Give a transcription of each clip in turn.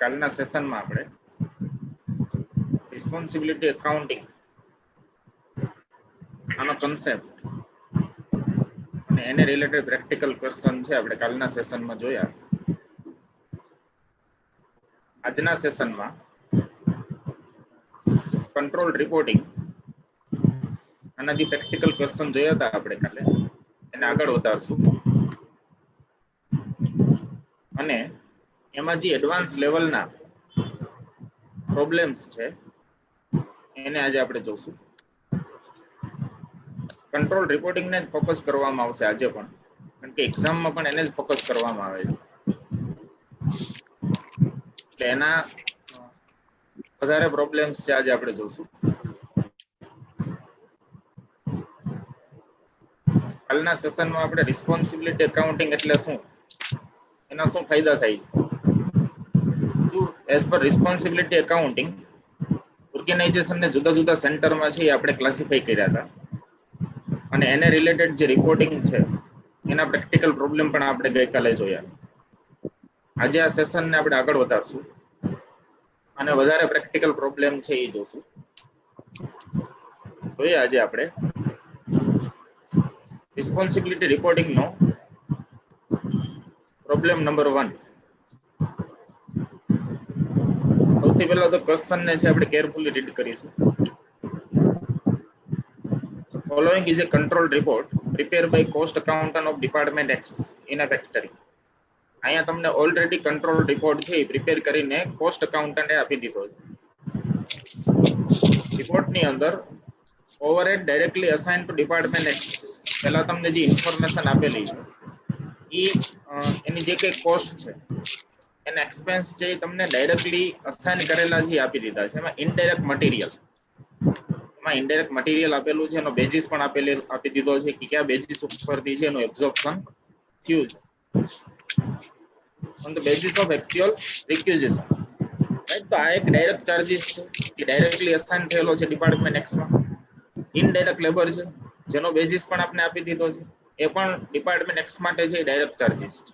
કાલના સેશનમાં આપણે રિસ્પોન્સિબિલિટી એકાઉન્ટિંગ આનો કન્સેપ્ટ અને એને રિલેટેડ પ્રેક્ટિકલ ક્વેશ્ચન છે આપણે કાલના સેશનમાં જોયા. આજના સેશનમાં કંટ્રોલ રિપોર્ટિંગ આના જે પ્રેક્ટિકલ ક્વેશ્ચન જોયા હતા આપણે કાલે એને આગળ વધારશું અને એમાં જે એડવાન્સ લેવલના પ્રોબ્લેમ્સ છે એને આજે આપણે જોશું. કંટ્રોલ રિપોર્ટિંગને જ ફોકસ કરવામાં આવશે આજે પણ, કારણ કે એક્ઝામમાં પણ એને જ ફોકસ કરવામાં આવે છે. એટલે એના વધારે પ્રોબ્લેમ્સ છે આજે આપણે જોશું. કાલના સેશનમાં આપણે રિસ્પોન્સિબિલિટી એકાઉન્ટિંગ એટલે શું, એના શું ફાયદા થાય, એઝ પર રિસ્પોન્સિબિલિટી એકાઉન્ટિંગ ઓર્ગેનાઇઝેશનને જુદા જુદા સેન્ટરમાં છે એ આપણે ક્લાસિફાઈ કર્યા હતા અને એને રિલેટેડ જે રિપોર્ટિંગ છે એના પ્રેક્ટિકલ પ્રોબ્લેમ પણ આપણે ગઈકાલે જોયા. આજે આ સેશનને આપણે આગળ વધારશું અને વધારે પ્રેક્ટિકલ પ્રોબ્લેમ છે એ જોશું. જોઈએ આજે આપણે રિસ્પોન્સિબિલિટી રિપોર્ટિંગનો પ્રોબ્લેમ નંબર 1. સૌથી પહેલા તો ક્વેશ્ચનને છે આપણે કેરફુલી રીડ કરીશું. Following is a control report prepared by cost accountant of department X in a factory. અહીંયા તમને ઓલરેડી કંટ્રોલ રિપોર્ટ છે એ પ્રિપેર કરીને કોસ્ટ એકાઉન્ટન્ટે આપી દીધો છે. રિપોર્ટની અંદર overhead directly assign to department X પહેલા તમને જે ઇન્ફોર્મેશન આપેલી છે એ એની જે કંઈ કોસ્ટ છે એના એક્સપેન્સ છે એ તમને ડાયરેક્ટલી અસાઇન કરેલા છે આપી દીધા છે. એમાં ઇનડાયરેક્ટ મટીરિયલ આપેલું છે, એનો બેઝિસ પણ આપી દીધો છે કે કયા બેઝિસ ઉપરથી છે એનું એબ્ઝોર્પ્શન થયું છે. on the basis of actual requisition, right? તો આ એક ડાયરેક્ટ ચાર્જીસ છે જે ડાયરેક્ટલી અસાઇન થયેલો છે ડિપાર્ટમેન્ટ X માં. ઇનડાયરેક્ટ લેબર છે જેનો બેઝિસ પણ આપણે આપી દીધો છે, એ પણ ડિપાર્ટમેન્ટ X માટે છે, ડાયરેક્ટ ચાર્જીસ છે.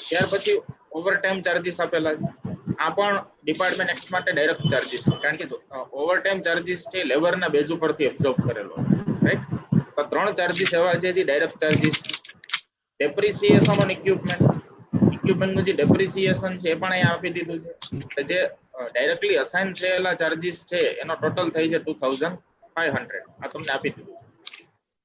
ત્યાર પછી ઓવરટાઈમ ચાર્જીસ આપેલા છે, આ પણ ડિપાર્ટમેન્ટ X માટે ડાયરેક્ટ ચાર્જીસ છે, કારણ કે ઓવરટાઈમ ચાર્જીસ છે લેબરના બેઝ ઉપરથી એબ્ઝોર્બ કરેલો છે, રાઈટ? તો 3 ચાર્જીસ એવા છે જે ડાયરેક્ટ ચાર્જીસ છે. ડેપ્રિસિએશન ઓન ઇક્વિપમેન્ટનું જે ડેપ્રિસિએશન છે એ પણ અહીંયા આપી દીધું છે. જે ડાયરેક્ટલી અસાઇન થયેલા ચાર્જીસ છે એનો ટોટલ થઈ છે 2500, આ તમને આપી દીધું.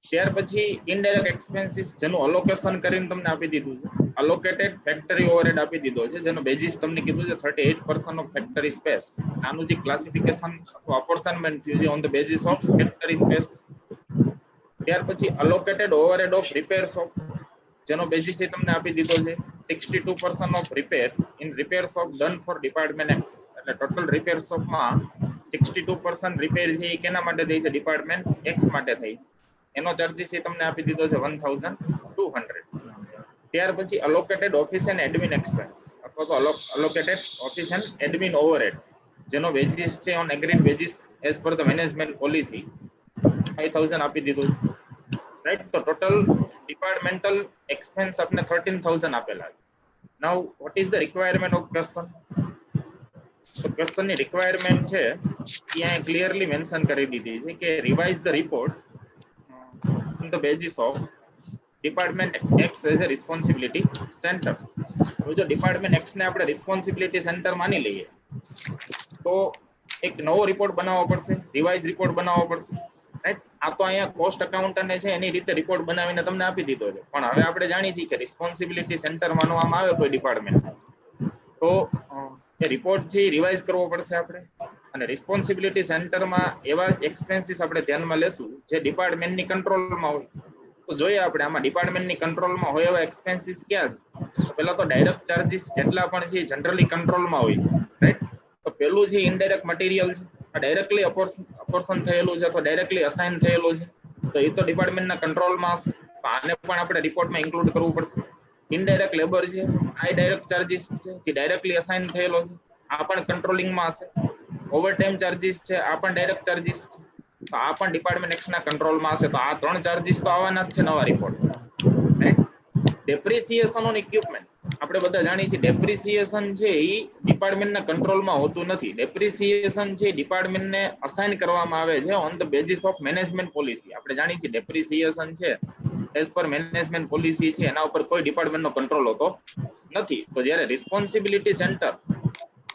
ત્યાર પછી ઇનડાયરેક્ટ એક્સપેન્સીસ જેનું અલોકેશન કરીને તમને આપી દીધું છે. અલોકેટેડ ફેક્ટરી ઓવરહેડ આપી દીધો છે જેનો બેઝિસ તમને કીધું છે 38% ઓફ ફેક્ટરી સ્પેસ. આનું જે ક્લાસિફિકેશન અથવા અપોર્શનમેન્ટ થયું છે on the basis of factory space. ત્યાર પછી અલોકેટેડ ઓવરહેડ ઓફ રિપેર્સ ઓફ જેનો બેઝિસ એ તમને આપી દીધો છે 62% of repair in repairs of done for department X. એટલે ટોટલ રિપેર્સ ઓફમાં 62% રિપેર છે એ કેના માટે થઈ છે, ડિપાર્ટમેન્ટ X માટે થઈ. એનો ચાર્જીસ એ તમને આપી દીધો છે 1200. ત્યાર પછી allocated office and admin expense અથવા તો અલોકેટેડ ઓફિસ એન્ડ એડમિન ઓવરહેડ જેનો બેઝિસ છે on agreed basis as per the management policy 5000 આપી દીધું છે, રાઈટ? તો ટોટલ ડિપાર્ટમેન્ટલ એક્સપેન્સ આપણે 13000 આપેલા છે. નાઉ what is the requirement of question? તો ક્વેશ્ચનની રિક્વાયરમેન્ટ છે ત્યાં ક્લિયરલી મેન્શન કરી દીધી છે કે revise the report on the basis of department X as a responsibility center. તો જો ડિપાર્ટમેન્ટ X ને આપણે રિસ્પોન્સિબિલિટી સેન્ટર માની લઈએ તો એક નવો રિપોર્ટ બનાવવો પડશે, રિવાઇઝ રિપોર્ટ બનાવવો પડશે, રાઈટ? આ તો અહીંયા કોસ્ટ એકાઉન્ટન્ટે છે એની રીતે રિપોર્ટ બનાવીને તમને આપી દીધો છે, પણ હવે આપણે જાણીએ છીએ કે રિસ્પોન્સિબિલિટી સેન્ટર માનવામાં આવે કોઈ ડિપાર્ટમેન્ટ તો એ રિપોર્ટ છે એ રિવાઇઝ કરવો પડશે આપણે. અને રિસ્પોન્સિબિલિટી સેન્ટરમાં એવા એક્સપેન્સીસ આપણે ધ્યાનમાં લેશું જે ડિપાર્ટમેન્ટની કંટ્રોલમાં હોય. તો જોઈએ આપણે આમાં ડિપાર્ટમેન્ટની કંટ્રોલમાં હોય એવા એક્સપેન્સીસ ક્યાં છે. તો પહેલા તો ડાયરેક્ટ ચાર્જીસ જેટલા પણ છે જનરલી કંટ્રોલમાં હોય, રાઈટ? તો પહેલું છે ઇનડાયરેક્ટ મટીરિયલ છે, આ ડાયરેક્ટલી અપોર્શન થયેલું છે અથવા ડાયરેક્ટલી અસાઇન થયેલું છે, તો એ તો ડિપાર્ટમેન્ટના કંટ્રોલમાં હશે, તો આને પણ આપણે રિપોર્ટમાં ઇન્ક્લુડ કરવું પડશે. ઇનડાયરેક્ટ લેબર છે, આ ડાયરેક્ટ ચાર્જીસ છે જે ડાયરેક્ટલી અસાઇન થયેલો છે, આ પણ કંટ્રોલિંગમાં હશે. ઓવરટાઈમ ચાર્જીસ છે, આ પણ ડાયરેક્ટ ચાર્જીસ છે, તો આ પણ ડિપાર્ટમેન્ટ X ના કંટ્રોલમાં હશે. તો આ 3 ચાર્જીસ તો આવવાના જ છે નવા report, right? Depreciation on equipment, આ આપણે બધા જાણીએ છીએ ડેપ્રિસિએશન છે એ ડિપાર્ટમેન્ટના કંટ્રોલમાં હોતું નથી. ડેપ્રિસિએશન છે ડિપાર્ટમેન્ટને અસાઇન કરવામાં આવે છે on the basis of management policy. આપણે જાણીએ છીએ ડેપ્રિસિએશન છે એઝ પર મેનેજમેન્ટ પોલિસી છે, એના ઉપર કોઈ ડિપાર્ટમેન્ટનો કંટ્રોલ હોતો નથી. તો જ્યારે રિસ્પોન્સિબિલિટી સેન્ટર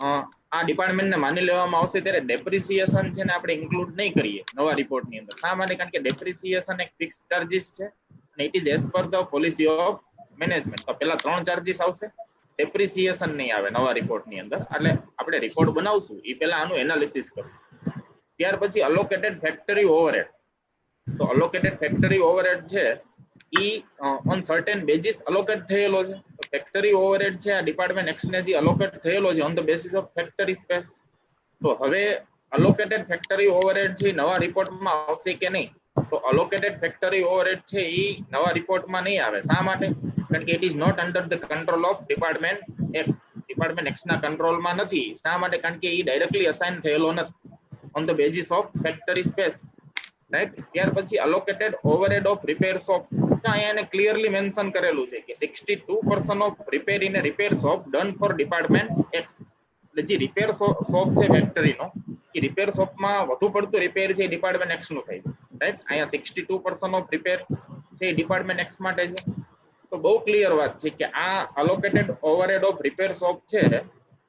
આ ડિપાર્ટમેન્ટને માની લેવામાં આવશે ત્યારે ડેપ્રિસિએશન છે ને આપણે ઇન્ક્લુડ નહીં કરીએ નવા રિપોર્ટની અંદર. શા માટે? કારણ કે ડેપ્રિસિએશન એક ફિક્સ ચાર્જિસ છે અને it is as per the policy of management. તો પેલા 3 ચાર્જિસ આવશે, ડેપ્રિસિએશન નહીં આવે નવા રિપોર્ટની અંદર. એટલે આપણે રિપોર્ટ બનાવશું એ પહેલા આનું એનાલિસિસ કરશું. ત્યાર પછી અલોકેટેડ ફેક્ટરી ઓવરહેડ. તો અલોકેટેડ ફેક્ટરી ઓવરહેડ છે ઈ ઓન સર્ટેન બેઝિસ અલોકેટ થયેલો છે. તો ફેક્ટરી ઓવરહેડ છે આ ડિપાર્ટમેન્ટ એક્સને જે અલોકેટ થયેલો છે on the basis of factory space. તો હવે અલોકેટેડ ફેક્ટરી ઓવરહેડ છે નવા રિપોર્ટમાં આવશે કે નહીં? તો અલોકેટેડ ફેક્ટરી ઓવરહેડ છે એ નવા રિપોર્ટમાં નહીં આવે. શા માટે? કારણ કે it is not under the control of department X. Department એક્સના કંટ્રોલમાં નથી. શા માટે? કારણ કે એ ડાયરેક્ટલી અસાઇન થયેલો નથી on the basis of factory space, right. ત્યાર પછી અલોકેટેડ ઓવરહેડ ઓફ રિપેર શોપ. અહીંયા એને ક્લિયરલી મેન્શન કરેલું છે કે 62% of repair in A repair shop done for department x. એટલે જે રિપેર શોપ છે ફેક્ટરીનો એ રિપેર શોપમાં વધુ પડતું રિપેર છે એ ડિપાર્ટમેન્ટ એક્સ નું થાય, રાઈટ. અહીંયા 62% ઓફ રિપેર છે એ ડિપાર્ટમેન્ટ એક્સ માટે છે. તો બહુ ક્લિયર વાત છે કે આ અલોકેટેડ ઓવરહેડ ઓફ રિપેર શોપ છે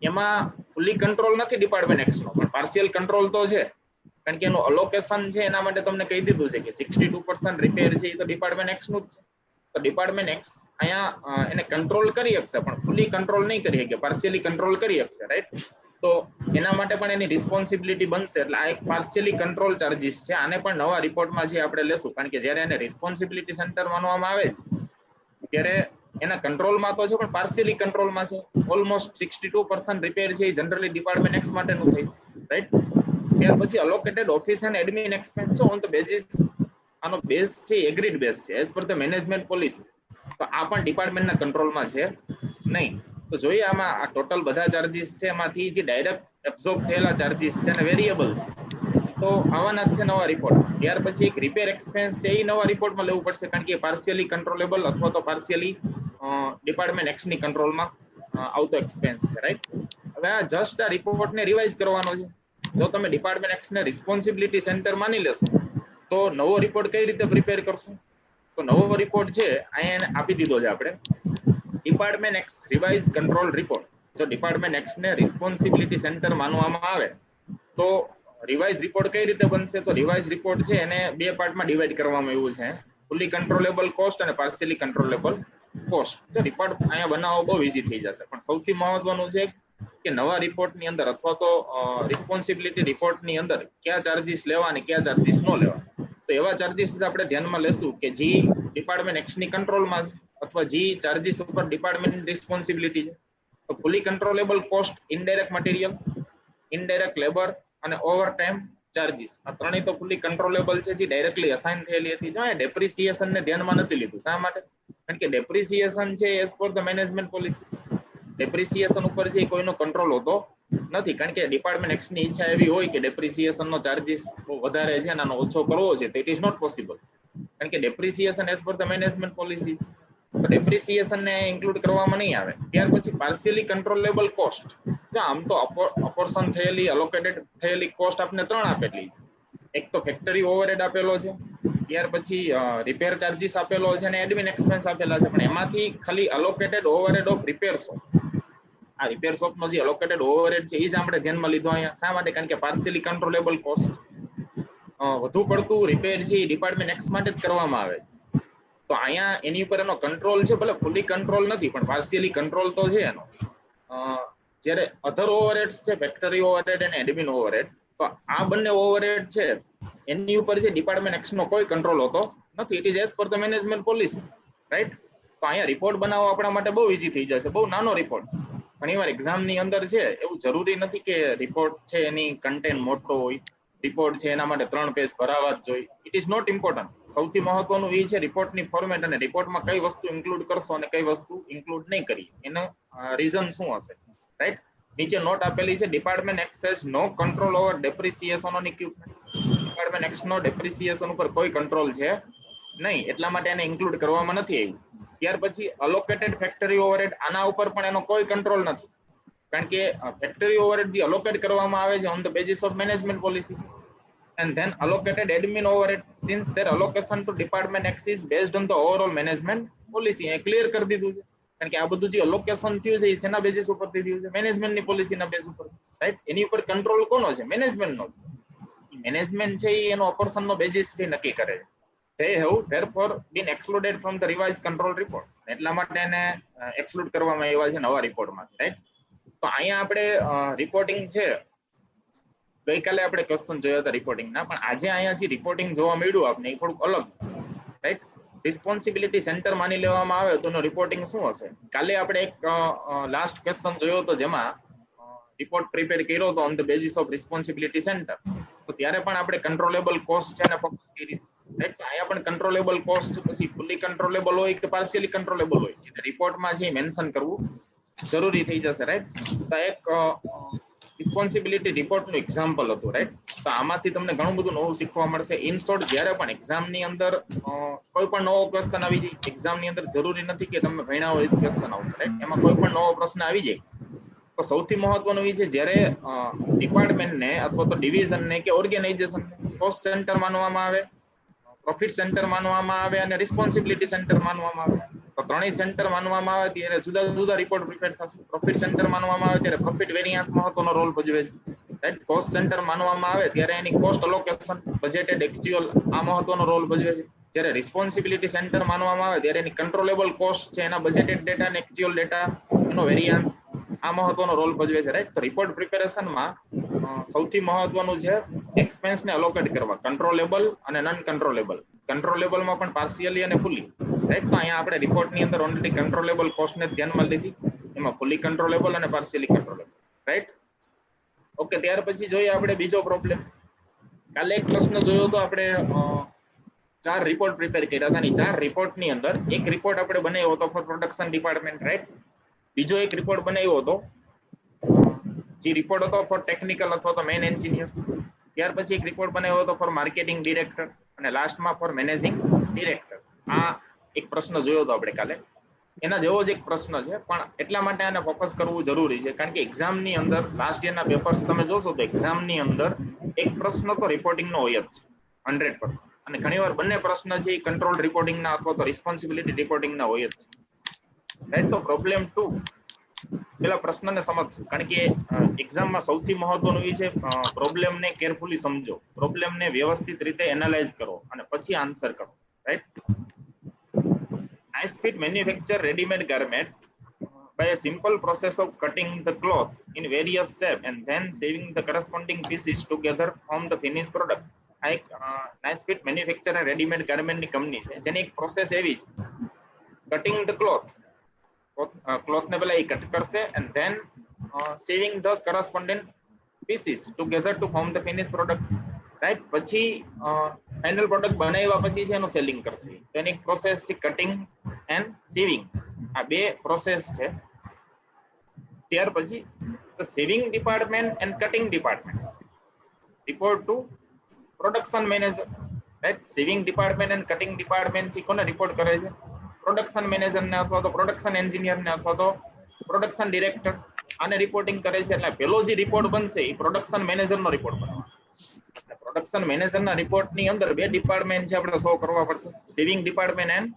એમાં ફુલી કંટ્રોલ નથી ડિપાર્ટમેન્ટ એક્સ નો, પણ પાર્શિયલ કંટ્રોલ તો છે. કારણ કે એનું અલોકેશન છે એના માટે તમને કહી દીધું છે કે 62% રિપેર છે એ તો ડિપાર્ટમેન્ટ એક્સ નું જ છે. તો ડિપાર્ટમેન્ટ એક્સ અહીંયા એને કંટ્રોલ કરી શકશે પણ ફુલી કંટ્રોલ નહીં કરી શકે, પાર્શિયલી કંટ્રોલ કરી શકશે, રાઈટ. તો એના માટે પણ એની રિસ્પોન્સિબિલિટી બનશે. એટલે આ એક પાર્શિયલી કંટ્રોલ ચાર્જિસ છે. આને પણ નવા રિપોર્ટમાં છે આપણે લેશું. કારણ કે જ્યારે એને રિસ્પોન્સિબિલિટી સેન્ટર માનવામાં આવે ત્યારે એના કંટ્રોલમાં તો છે પણ પાર્શિયલી કંટ્રોલમાં છે. ઓલમોસ્ટ 62% રિપેર છે એ જનરલી ડિપાર્ટમેન્ટ એક્સ માટેનું થાય, રાઈટ. ત્યાર પછી allocated office and admin expense on the basis, આનો બેઝ છે એગ્રીડ બેઝ છે as per the management policy. તો આ પણ ડિપાર્ટમેન્ટના કંટ્રોલમાં છે નહીં. તો જોઈએ આમાં આ ટોટલ બધા ચાર્જિસ છે એમાંથી જે ડાયરેક્ટ એબ્ઝોર્બ થયેલા ચાર્જિસ છે અને વેરિયેબલ છે તો આવવાના જ છે નવા રિપોર્ટ. ત્યાર પછી એક રિપેર એક્સપેન્સ છે એ નવા રિપોર્ટમાં લેવું પડશે કારણ કે પાર્શિયલી કંટ્રોલેબલ અથવા તો પાર્શિયલી ડિપાર્ટમેન્ટ એક્સ ની કંટ્રોલમાં આવતો એક્સપેન્સ છે, રાઈટ. હવે આ જસ્ટ આ રિપોર્ટને રિવાઇઝ કરવાનો છે. જો તમે ડિપાર્ટમેન્ટ એક્સ ને રિસ્પોન્સિબિલિટી સેન્ટર માની લેશો તો નવો રિપોર્ટ કઈ રીતે પ્રિપેર કરશો? તો નવો રિપોર્ટ છે અહીંયા આપી દીધો છે આપણે, department x revise control report. જો ડિપાર્ટમેન્ટ એક્સ ને રિસ્પોન્સિબિલિટી સેન્ટર માનવામાં આવે તો રિવાઇઝ રિપોર્ટ કઈ રીતે બનશે? તો રિવાઇઝ રિપોર્ટ છે એને 2 પાર્ટમાં ડિવાઈડ કરવામાં આવ્યું છે, ફુલી કંટ્રોલેબલ કોસ્ટ અને પાર્શિયલી કંટ્રોલેબલ કોસ્ટ. તો રિપોર્ટ અહીંયા બનાવવો બહુ ઈઝી થઈ જશે. પણ સૌથી મહત્વનું છે કે નવા રિપોર્ટની અંદર અથવા તો રિસ્પોન્સિબિલિટી રિપોર્ટની અંદર કયા ચાર્જિસ લેવા અને કયા ચાર્જિસ ન લેવા. તો એવા ચાર્જિસ આપણે ધ્યાનમાં લેશું કે જે ડિપાર્ટમેન્ટ એક્સ ની કંટ્રોલમાં છે અથવા જે ચાર્જિસ ઉપર ડિપાર્ટમેન્ટની રિસ્પોન્સિબિલિટી છે. તો fully controllable cost, indirect material, indirect labour અને ઓવર ટાઈમ ચાર્જિસ. આ ત્રણેય તો ફુલી કંટ્રોલેબલ છે જે ડાયરેક્ટલી અસાઇન થયેલી હતી. જો ડેપ્રિસિએશન ને ધ્યાનમાં નથી લીધું. શા માટે? કારણ કે ડેપ્રિસિએશન છે as per the management policy. Depreciation ઉપર જે કોઈનો કંટ્રોલ હોતો નથી કારણ કે ડિપાર્ટમેન્ટ એક્સ ની ઈચ્છા એવી હોય કે ડેપ્રિસિએશન નો ચાર્જિસ બહુ વધારે છે અને આનો ઓછો કરવો છે તો ઇટ ઇઝ નોટ પોસિબલ કારણ કે depreciation as per the management policy. તો ડેપ્રિસિએશન ને ઇન્ક્લુડ કરવામાં નહીં આવે. ત્યાર પછી પાર્શિયલી કંટ્રોલેબલ કોસ્ટ. જો આમ તો અપોર્શન થયેલી અલોકેટેડ થયેલી કોસ્ટ આપને 3 આપેલી. એક તો ફેક્ટરી ઓવરહેડ આપેલો છે, ત્યાર પછી રિપેર ચાર્જિસ આપેલો છે અને એડમિન એક્સપેન્સ આપેલા છે. પણ એમાંથી ખાલી અલોકેટેડ ઓવરહેડ ઓફ રિપેર શોપ, આ રિપેર શોપ નો જે અલોકેટેડ ઓવરહેડ છે એ જ આપણે ધ્યાનમાં લીધો અહીંયા. શા માટે? કારણ કે પાર્શિયલી કંટ્રોલેબલ કોસ્ટ, વધુ પડતું રિપેર છે એ ડિપાર્ટમેન્ટ એક્સ માટે જ કરવામાં આવે. તો અહીંયા એની ઉપર એનો કંટ્રોલ છે, ભલે ફુલી કંટ્રોલ નથી પણ પાર્શિયલી કંટ્રોલ તો છે એનો. જ્યારે અધર ઓવરહેડ્સ છે, ફેક્ટરી ઓવરહેડ અને એડમિન ઓવરહેડ, તો આ બંને ઓવરહેડ છે એની ઉપર જે ડિપાર્ટમેન્ટ એક્સ નો કોઈ કંટ્રોલ હોતો નથી. It is as per the management policy, right. તો અહીંયા રિપોર્ટ બનાવવો આપણા માટે બહુ ઈઝી થઈ જશે. બહુ નાનો રિપોર્ટ છે. ઘણીવાર એક્ઝામ ની અંદર છે એવું જરૂરી નથી કે રિપોર્ટ છે એની કન્ટેન્ટ મોટો હોય, રિપોર્ટ છે એના માટે 3 પેજ ભરાવા જ જોઈએ. It is not important. સૌથી મહત્વનું એ છે રિપોર્ટની ફોર્મેટ અને રિપોર્ટમાં કઈ વસ્તુ ઇન્ક્લુડ કરશો અને કઈ વસ્તુ ઇન્ક્લુડ નહીં કરી એનો રીઝન શું હશે, રાઈટ. નીચે નોટ આપેલી છે, department X has no control over depreciation on equipment. Department X નો ડેપ્રિસિએશન ઉપર કોઈ કંટ્રોલ છે નહીં, એટલા માટે એને ઇન્ક્લુડ કરવામાં નથી આવ્યું. ત્યાર પછી અલોકેટેડ ફેક્ટરી ઓવરહેડ, આના ઉપર પણ એનો કોઈ કંટ્રોલ નથી, કારણ કે ફેક્ટરી ઓવરહેડ જે અલોકેટ કરવામાં આવે છે on the basis of management policy. And then allocated admin overhead, since their allocation to department X is based on the overall management policy. A clear કરી દીધું છે, કારણ કે આ બધું જે અલોકેશન થયું છે એ શેના બેઝિસ ઉપરથી થયું છે? મેનેજમેન્ટની પોલિસીના બેઝ ઉપર, રાઈટ? એની ઉપર કંટ્રોલ કોનો છે? મેનેજમેન્ટનો. મેનેજમેન્ટ છે એ એનો ઓપરેશનનો બેઝિસથી નક્કી કરે છે. They have therefore been excluded from the revised control report. એટલા માટે એને એક્સક્લુડ કરવામાં આવ્યા છે નવા રિપોર્ટમાંથી, રાઈટ? તો અહીંયા આપણે રિપોર્ટિંગ છે, ગઈકાલે આપણે ક્વેશ્ચન જોયા હતા રિપોર્ટિંગના, પણ આજે અહીંયા જે રિપોર્ટિંગ જોવા મળ્યું આપણે એ થોડુંક અલગ, રાઈટ? રિસ્પોન્સિબિલિટી સેન્ટર માની લેવામાં આવે તો એનું રિપોર્ટિંગ શું હશે? કાલે આપણે એક લાસ્ટ ક્વેશ્ચન જોયો હતો જેમાં રિપોર્ટ પ્રિપેર કર્યો હતો on the basis of responsibility centre, તો ત્યારે પણ આપણે કંટ્રોલેબલ કોસ્ટ છે એને ફોકસ કરી, રાઈટ? તો અહીંયા પણ કંટ્રોલેબલ કોસ્ટ પછી ફુલી કંટ્રોલેબલ હોય કે પાર્શિયલી કંટ્રોલેબલ હોય, રિપોર્ટમાં જે મેન્શન કરવું જરૂરી થઈ જશે, રાઈટ? તો એક રિસ્પોન્સિબિલિટી રિપોર્ટનું એક્ઝામ્પલ હતું, રાઈટ? તો આમાંથી તમને ઘણું બધું નવું શીખવા મળશે. ઇન શોર્ટ, જ્યારે પણ એક્ઝામની અંદર કોઈ પણ નવો ક્વેશ્ચન આવી જાય, એક્ઝામની અંદર જરૂરી નથી કે તમે ભણ્યા હોય ક્વેશ્ચન આવશે, રાઈટ? એમાં કોઈ પણ નવો પ્રશ્ન આવી જાય તો સૌથી મહત્વનું એ છે જ્યારે ડિપાર્ટમેન્ટને અથવા તો ડિવિઝનને કે ઓર્ગેનાઇઝેશન કોસ્ટ સેન્ટર માનવામાં આવે, પ્રોફિટ સેન્ટર માનવામાં આવે અને રિસ્પોન્સિબિલિટી સેન્ટર માનવામાં આવે. તો ત્રણેય સેન્ટર માનવામાં આવે ત્યારે જુદા જુદા રિપોર્ટ પ્રિપેર થશે. પ્રોફિટ સેન્ટર માનવામાં આવે ત્યારે પ્રોફિટ વેરિયાન્સ મહત્વનો રોલ ભજવે છે, રાઈટ? કોસ્ટ સેન્ટર માનવામાં આવે ત્યારે એની કોસ્ટ અલોકેશન, બજેટેડ, એક્ચ્યુઅલ આ મહત્વનો રોલ ભજવે છે. જ્યારે રિસ્પોન્સિબિલિટી સેન્ટર માનવામાં આવે ત્યારે એની કંટ્રોલેબલ કોસ્ટ છે, એના બજેટેડ ડેટા અને એક્ચ્યુઅલ ડેટા, એનો વેરિયાન્સ આ મહત્વનો રોલ ભજવે છે, રાઈટ? તો રિપોર્ટ પ્રિપેરેશનમાં સૌથી મહત્વનું છે એક્સપેન્સને અલોકેટ કરવા, કંટ્રોલેબલ અને નોન કંટ્રોલેબલ. કંટ્રોલેબલમાં પણ પાર્શિયલી અને ફુલી, રાઈટ? તો અહીંયા આપણે રિપોર્ટની અંદર ઓનલી કંટ્રોલેબલ કોસ્ટને ધ્યાનમાં લીધી, એમાં ફુલી કંટ્રોલેબલ અને પાર્શિયલી કંટ્રોલેબલ, રાઈટ? ઓકે, ત્યાર પછી જોઈએ આપણે બીજો પ્રોબ્લેમ. કાલે એક પ્રશ્ન જોયો તો આપણે 4 રિપોર્ટ પ્રિપેર કર્યા હતા, અને 4 રિપોર્ટની અંદર એક રિપોર્ટ આપણે બનાવ્યો હતો ફોર પ્રોડક્શન ડિપાર્ટમેન્ટ, રાઈટ? બીજો એક રિપોર્ટ બનાવ્યો હતો જે રિપોર્ટ હતો ફોર ટેકનિકલ અથવા તો મેન એન્જિનિયર. ત્યાર પછી એક રિપોર્ટ બનાવ્યો હતો ફોર માર્કેટિંગ ડિરેક્ટર અને લાસ્ટમાં ફોર મેનેજિંગ ડિરેક્ટર. આ એક પ્રશ્ન જોયો હતો આપણે કાલે, એના જેવો જ એક પ્રશ્ન છે, પણ એટલા માટે આને ફોકસ કરવું જરૂરી છે કારણ કે એક્ઝામની અંદર લાસ્ટ યરના પેપર્સ તમે જોશો તો એક્ઝામની અંદર એક પ્રશ્ન તો રિપોર્ટિંગનો હોય જ છે 100%, અને ઘણીવાર બંને પ્રશ્ન છે એ કંટ્રોલ રિપોર્ટિંગના અથવા તો રિસ્પોન્સિબિલિટી રિપોર્ટિંગના હોય જ છે, રાઈટ? તો પ્રોબ્લેમ 2 પેલા પ્રશ્નને સમજશું, કારણ કે એક્ઝામમાં સૌથી મહત્વનું એ છે પ્રોબ્લેમને કેરફુલી સમજો, પ્રોબ્લેમને વ્યવસ્થિત રીતે એનાલાઇઝ કરો અને પછી આન્સર કરો, right? High-speed manufacture ready-made garment by a simple process of cutting the cloth in various shapes and then sewing the corresponding pieces together from the finished product. High-speed manufacture and ready-made garment ની company છે જેની એક process એવી cutting the cloth ને પેલા એ cut કરશે and then sewing the corresponding pieces together to form the finished product, right? પછી final product બનાવ્યા પછી છે એનું સેલિંગ કરશે. તો એની પ્રોસેસ છે કટિંગ એન્ડ સીવિંગ, આ બે પ્રોસેસ છે. ત્યાર પછી the sewing department and cutting department report to production manager, right? Sewing department and cutting department થી કોને રિપોર્ટ કરે છે? પ્રોડક્શન મેનેજરને અથવા તો પ્રોડક્શન એન્જિનિયરને અથવા તો પ્રોડક્શન ડિરેક્ટર આને રિપોર્ટિંગ કરે છે. એટલે પેલો જે રિપોર્ટ બનશે એ પ્રોડક્શન મેનેજરનો રિપોર્ટ બનવાનો. પ્રોડક્શન મેનેજરના રિપોર્ટની અંદર બે ડિપાર્ટમેન્ટ છે આપણે શો કરવા પડશે, saving department and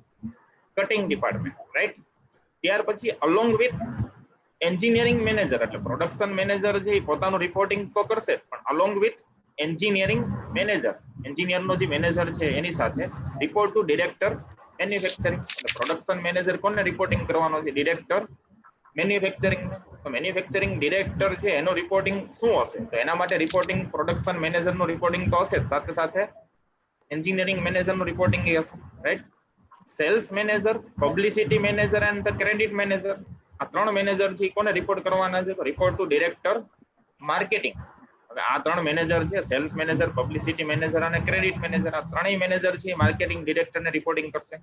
cutting department, right? ત્યાર પછી અલોંગ વિથ એન્જિનિયરિંગ મેનેજર, એટલે પ્રોડક્શન મેનેજર છે એ પોતાનું રિપોર્ટિંગ તો કરશે પણ અલોંગ વિથ એન્જિનિયરિંગ મેનેજર, એન્જિનિયરનો જે મેનેજર છે એની સાથે રિપોર્ટ ટુ ડિરેક્ટર મેન્યુફેક્ચરિંગ. એટલે પ્રોડક્શન મેનેજર કોને રિપોર્ટિંગ કરવાનો છે? Director manufacturing. તો મેન્યુફેક્ચરિંગ ડિરેક્ટર છે એનો રિપોર્ટિંગ શું હશે? તો એના માટે રિપોર્ટિંગ પ્રોડક્શન મેનેજરનું રિપોર્ટિંગ તો હશે જ, સાથે સાથે એન્જિનિયરિંગ મેનેજરનું રિપોર્ટિંગ એ હશે, right? Cells manager, publicity manager and the credit manager, આ 3 મેનેજર છે કોને રિપોર્ટ કરવાના છે? તો રિપોર્ટ ટુ ડિરેક્ટર માર્કેટિંગ. હવે આ 3 મેનેજર છે, સેલ્સ મેનેજર, પબ્લિસિટી મેનેજર અને ક્રેડિટ મેનેજર, આ ત્રણેય મેનેજર છે એ માર્કેટિંગ ડિરેક્ટરને રિપોર્ટિંગ કરશે.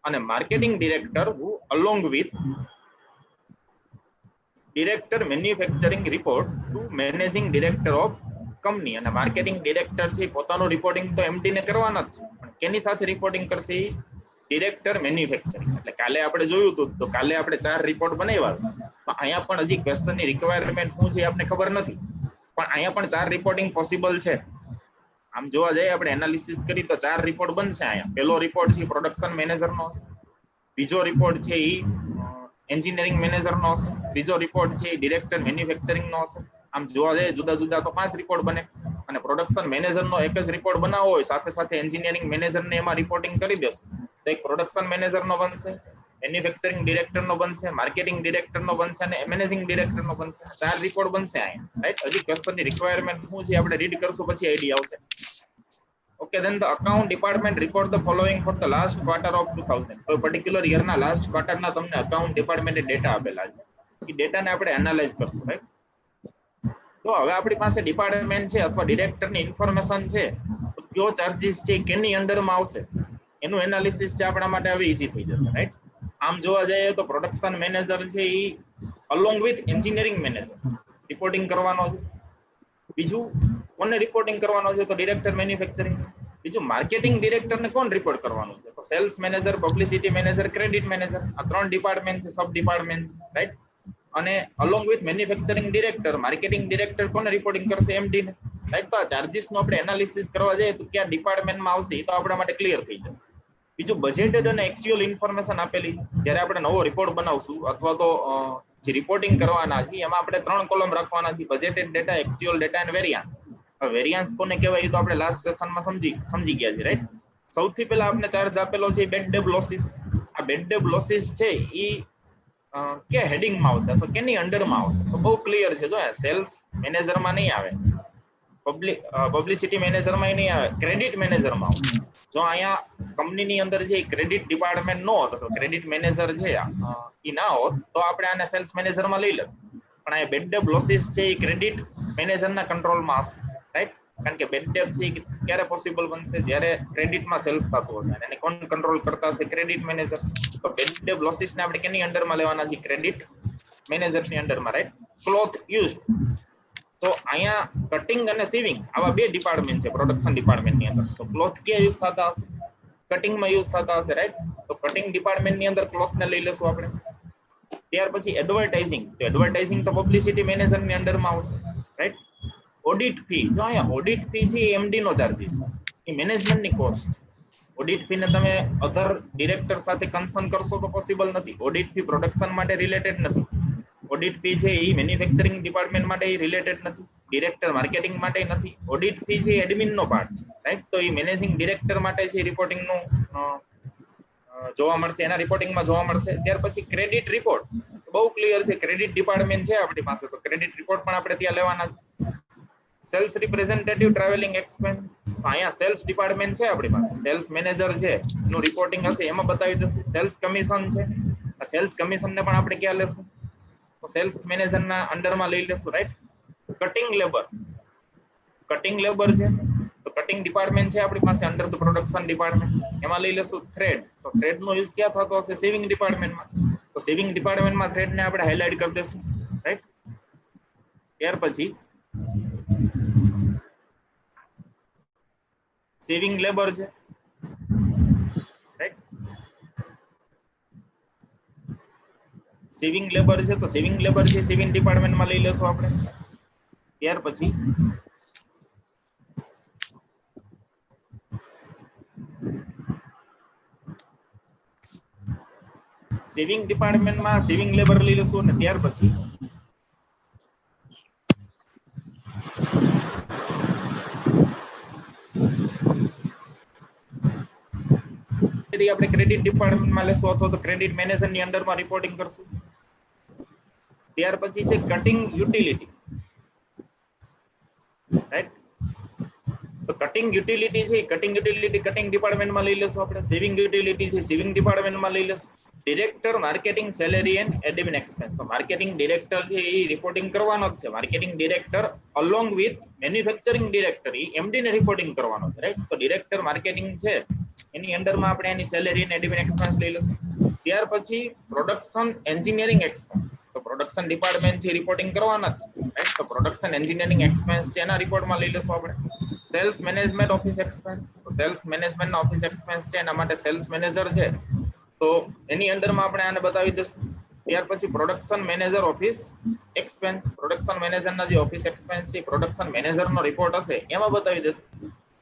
અને marketing director who along with director manufacturing report to managing director of company. અને માર્કેટિંગ ડિરેક્ટર છે પોતાનું રિપોર્ટિંગ તો એમડી ને કરવાના જ છે, પણ કેની સાથે રિપોર્ટિંગ કરશે? Director manufacturing. એટલે કાલે આપણે જોયું હતું, તો કાલે આપણે 4 રિપોર્ટ બનાવ્યા. પણ અહીંયા પણ હજી ક્વેશ્ચનની રિક્વાયરમેન્ટ શું છે આપણે ખબર નથી, પણ અહીંયા પણ 4 રિપોર્ટિંગ પોસિબલ છે. આમ જોવા જઈએ આપણે એનાલિસિસ કરી તો 4 રિપોર્ટ બનશે અહીંયા. પહેલો રિપોર્ટ છે પ્રોડક્શન મેનેજરનો હશે, બીજો રિપોર્ટ છે એ એન્જિનિયરિંગ મેનેજરનો હશે, ત્રીજો રિપોર્ટ છે એ ડિરેક્ટર મેન્યુફેક્ચરિંગનો હશે. આમ જોવા જઈએ જુદા જુદા તો 5 રિપોર્ટ બને. અને પ્રોડક્શન મેનેજરનો એક જ રિપોર્ટ બનાવવો હોય, સાથે સાથે એન્જિનિયરિંગ મેનેજરને એમાં રિપોર્ટિંગ કરી દેશો તો એક પ્રોડક્શન મેનેજરનો બનશે, મેન્યુફેક્ચરિંગ ડિરેક્ટરનો બનશે, માર્કેટિંગ ડિરેક્ટરનો બનશે અને મેનેજિંગ ડિરેક્ટરનો બનશે. 4 રિપોર્ટ બનશે અહીંયા, રાઈટ. હજી ક્વેશ્ચનની રિક્વાયરમેન્ટ શું છે આપણે રીડ કરશું, પછી આઈડિયા આવશે. Okay, then the account department report the following for the last quarter of 2000. કોઈ પર્ટિક્યુલર યરના લાસ્ટ ક્વાર્ટરના તમને અકાઉન્ટ ડિપાર્ટમેન્ટે ડેટા આપેલા છે. એ ડેટાને આપણે એનાલાઇઝ કરશું, રાઈટ. તો હવે આપણી પાસે ડિપાર્ટમેન્ટ છે અથવા ડિરેક્ટરની ઇન્ફોર્મેશન છે, તો કયો ચાર્જીસ છે કેની અંડરમાં આવશે એનું એનાલિસિસ છે આપણા માટે હવે ઈઝી થઈ જશે, રાઈટ. આમ જોવા જઈએ તો પ્રોડક્શન મેનેજર છે એ along with engineering manager reporting કરવાનો છે. બીજું કોને રિપોર્ટિંગ કરવાનો છે તો ડિરેક્ટર મેન્યુફેક્ચરિંગ. બીજું માર્કેટિંગ ડિરેક્ટરને કોણ રિપોર્ટ કરવાનું છે તો sales manager, publicity manager, credit manager. આ 3 ડિપાર્ટમેન્ટ છે, સબ ડિપાર્ટમેન્ટ, રાઈટ. અને along with manufacturing director, marketing director કોને રિપોર્ટિંગ કરશે એમડી ને, રાઈટ. તો આ ચાર્જીસ નો આપણે એનાલિસિસ કરવા જઈએ તો ક્યાં ડિપાર્ટમેન્ટમાં આવશે એ તો આપણા માટે ક્લિયર થઈ જશે. બીજું બજેટેડ અને એક્ચ્યુઅલ ઇન્ફોર્મેશન આપેલી. જ્યારે આપણે નવો રિપોર્ટ બનાવશું અથવા તો જે રિપોર્ટિંગ કરવાના છે એમાં આપણે 3 કોલમ રાખવાના છે, બજેટેડ ડેટા, એક્ચ્યુઅલ ડેટા અને વેરિયાન્સ. વેરિયાન્સ કોને કહેવાય તો આપણે લાસ્ટ સેશનમાં સમજી ગયા છે, રાઈટ. સૌથી પહેલા આપણે ચાર્જ આપેલો છે બેડ ડેબ લોસીસ. આ બેડ ડેબ લોસીસ છે એ કે હેડિંગમાં આવશે અથવા કેની અંડરમાં આવશે તો બહુ ક્લિયર છે. જો સેલ્સ મેનેજરમાં નહીં આવે, પબ્લિસિટી મેનેજરમાં નહીં આવે, ક્રેડિટ મેનેજરમાં આવશે. જો અહીંયા કંપનીની અંદર જે ક્રેડિટ ડિપાર્ટમેન્ટ નો હતો તો ક્રેડિટ મેનેજર છે એ ના હોત તો આપણે આને સેલ્સ મેનેજરમાં લઈ લેત. પણ આ બેડ ડેબ લોસીસ છે એ ક્રેડિટ મેનેજરના કંટ્રોલમાં હશે, રાઈટ. કારણ કે બેડ ડેબ છે ક્યારે પોસિબલ બનશે જ્યારે ક્રેડિટમાં સેલ્સ થતું હશે અને કોણ કંટ્રોલ કરતા હશે ક્રેડિટ મેનેજર. તો બેડ ડેબ લોસીસને આપણે કેની અંડરમાં લેવાના છે ક્રેડિટ મેનેજરની અંડરમાં, રાઈટ. ક્લોથ યુઝ તો અહીંયા કટિંગ અને સીવિંગ આવા 2 ડિપાર્ટમેન્ટ છે પ્રોડક્શન ડિપાર્ટમેન્ટની અંદર. તો ક્લોથ ક્યાં યુઝ થતા હશે, કટિંગમાં યુઝ થતા હશે, રાઈટ. તો કટિંગ ડિપાર્ટમેન્ટની અંદર ક્લોથને લઈ લેશું આપણે. ત્યાર પછી એડવર્ટાઇઝિંગ, તો એડવર્ટાઇઝિંગ તો પબ્લિસિટી મેનેજરની અંડરમાં આવશે, રાઈટ. ઓડિટ ફી, જો અહીંયા ઓડિટ ફી છે એમડી નો ચાર્જીસ, એ મેનેજમેન્ટની કોસ્ટ. ઓડિટ ફી ને તમે અધર ડિરેક્ટર સાથે કન્સર્ન કરશો તો પોસિબલ નથી. ઓડિટ ફી પ્રોડક્શન માટે રિલેટેડ નથી. ઓડિટ ફી છે એ મેન્યુફેક્ચરિંગ ડિપાર્ટમેન્ટ માટે રિલેટેડ નથી, ડિરેક્ટર માર્કેટિંગ માટે નથી. ઓડિટ ફી છે એડમિન નો પાર્ટ છે, રાઈટ. તો એ મેનેજિંગ ડિરેક્ટર માટે છે રિપોર્ટિંગ નું જોવા મળશે, એના રિપોર્ટિંગમાં જોવા મળશે. ત્યાર પછી ક્રેડિટ રિપોર્ટ બહુ ક્લિયર છે, ક્રેડિટ ડિપાર્ટમેન્ટ છે આપણી પાસે તો ક્રેડિટ રિપોર્ટ પણ આપણે ત્યાં લેવાના છે. સેલ્સ રિપ્રેઝેન્ટેટિવ ટ્રાવેલિંગ એક્સપેન્સ, અહીંયા સેલ્સ ડિપાર્ટમેન્ટ છે આપણી પાસે, સેલ્સ મેનેજર છે એનું રિપોર્ટિંગ હશે એમાં બતાવી દેશું. સેલ્સ કમિશન છે, આ સેલ્સ કમિશનને પણ આપણે ક્યાં લેશું તો સેલ્સ મેનેજરના અંડરમાં લઈ લેશું, right. Cutting labour, cutting labour છે તો કટિંગ ડિપાર્ટમેન્ટ છે આપણી પાસે અંડર ધ પ્રોડક્શન ડિપાર્ટમેન્ટ, એમાં લઈ લેશું. થ્રેડ, તો થ્રેડ નો યુઝ ક્યાં થતો હશે સેવિંગ ડિપાર્ટમેન્ટમાં, તો સેવિંગ ડિપાર્ટમેન્ટમાં થ્રેડને આપણે હાઇલાઇટ કરી દેશું, રાઈટ. ત્યાર પછી સેવિંગ લેબર છે, રાઈટ. સેવિંગ લેબર છે તો સેવિંગ લેબર છે સેવિંગ ડિપાર્ટમેન્ટમાં લઈ લેશું આપણે. ત્યાર પછી સેવિંગ ડિપાર્ટમેન્ટમાં સેવિંગ લેબર લઈ લેશું અને ત્યાર પછી આપણે ક્રેડિટ ડિપાર્ટમેન્ટમાં લેશું અથવા તો ક્રેડિટ મેનેજરની અંડરમાં રિપોર્ટિંગ કરશું. ત્યાર પછી છે કટિંગ યુટિલિટી, રાઈટ. તો કટિંગ યુટિલિટી છે કટિંગ યુટિલિટી કટિંગ ડિપાર્ટમેન્ટમાં લઈ લેશું આપણે. સેવિંગ યુટિલિટી છે સેવિંગ ડિપાર્ટમેન્ટમાં લઈ લેશું. Director marketing salary and admin expense, તો માર્કેટિંગ ડિરેક્ટર છે એ રિપોર્ટિંગ કરવાનો જ છે. Marketing director along with manufacturing director A MD ને રિપોર્ટિંગ કરવાનો છે, રાઈટ. તો ડિરેક્ટર માર્કેટિંગ છે એની અંડરમાં આપણે એની સેલેરી અને એડમિન એક્સપેન્સ લઈ લેશું. ત્યાર પછી પ્રોડક્શન એન્જિનિયરિંગ એક્સપેન્સ, તો પ્રોડક્શન ડિપાર્ટમેન્ટ છે રિપોર્ટિંગ કરવાના જ છે, રાઈટ? તો પ્રોડક્શન એન્જિનિયરિંગ એક્સપેન્સ છે એના રિપોર્ટમાં લઈ લેશું આપણે. Sales management office expense, sales મેનેજમેન્ટના ઓફિસ એક્સપેન્સ છે એના માટે સેલ્સ મેનેજર છે તો એની અંદરમાં આપણે આને બતાવી દઈશું. ત્યાર પછી production manager office expense, production મેનેજરના જે ઓફિસ એક્સપેન્સ છે પ્રોડક્શન મેનેજરનો રિપોર્ટ હશે એમાં બતાવી દઈશું.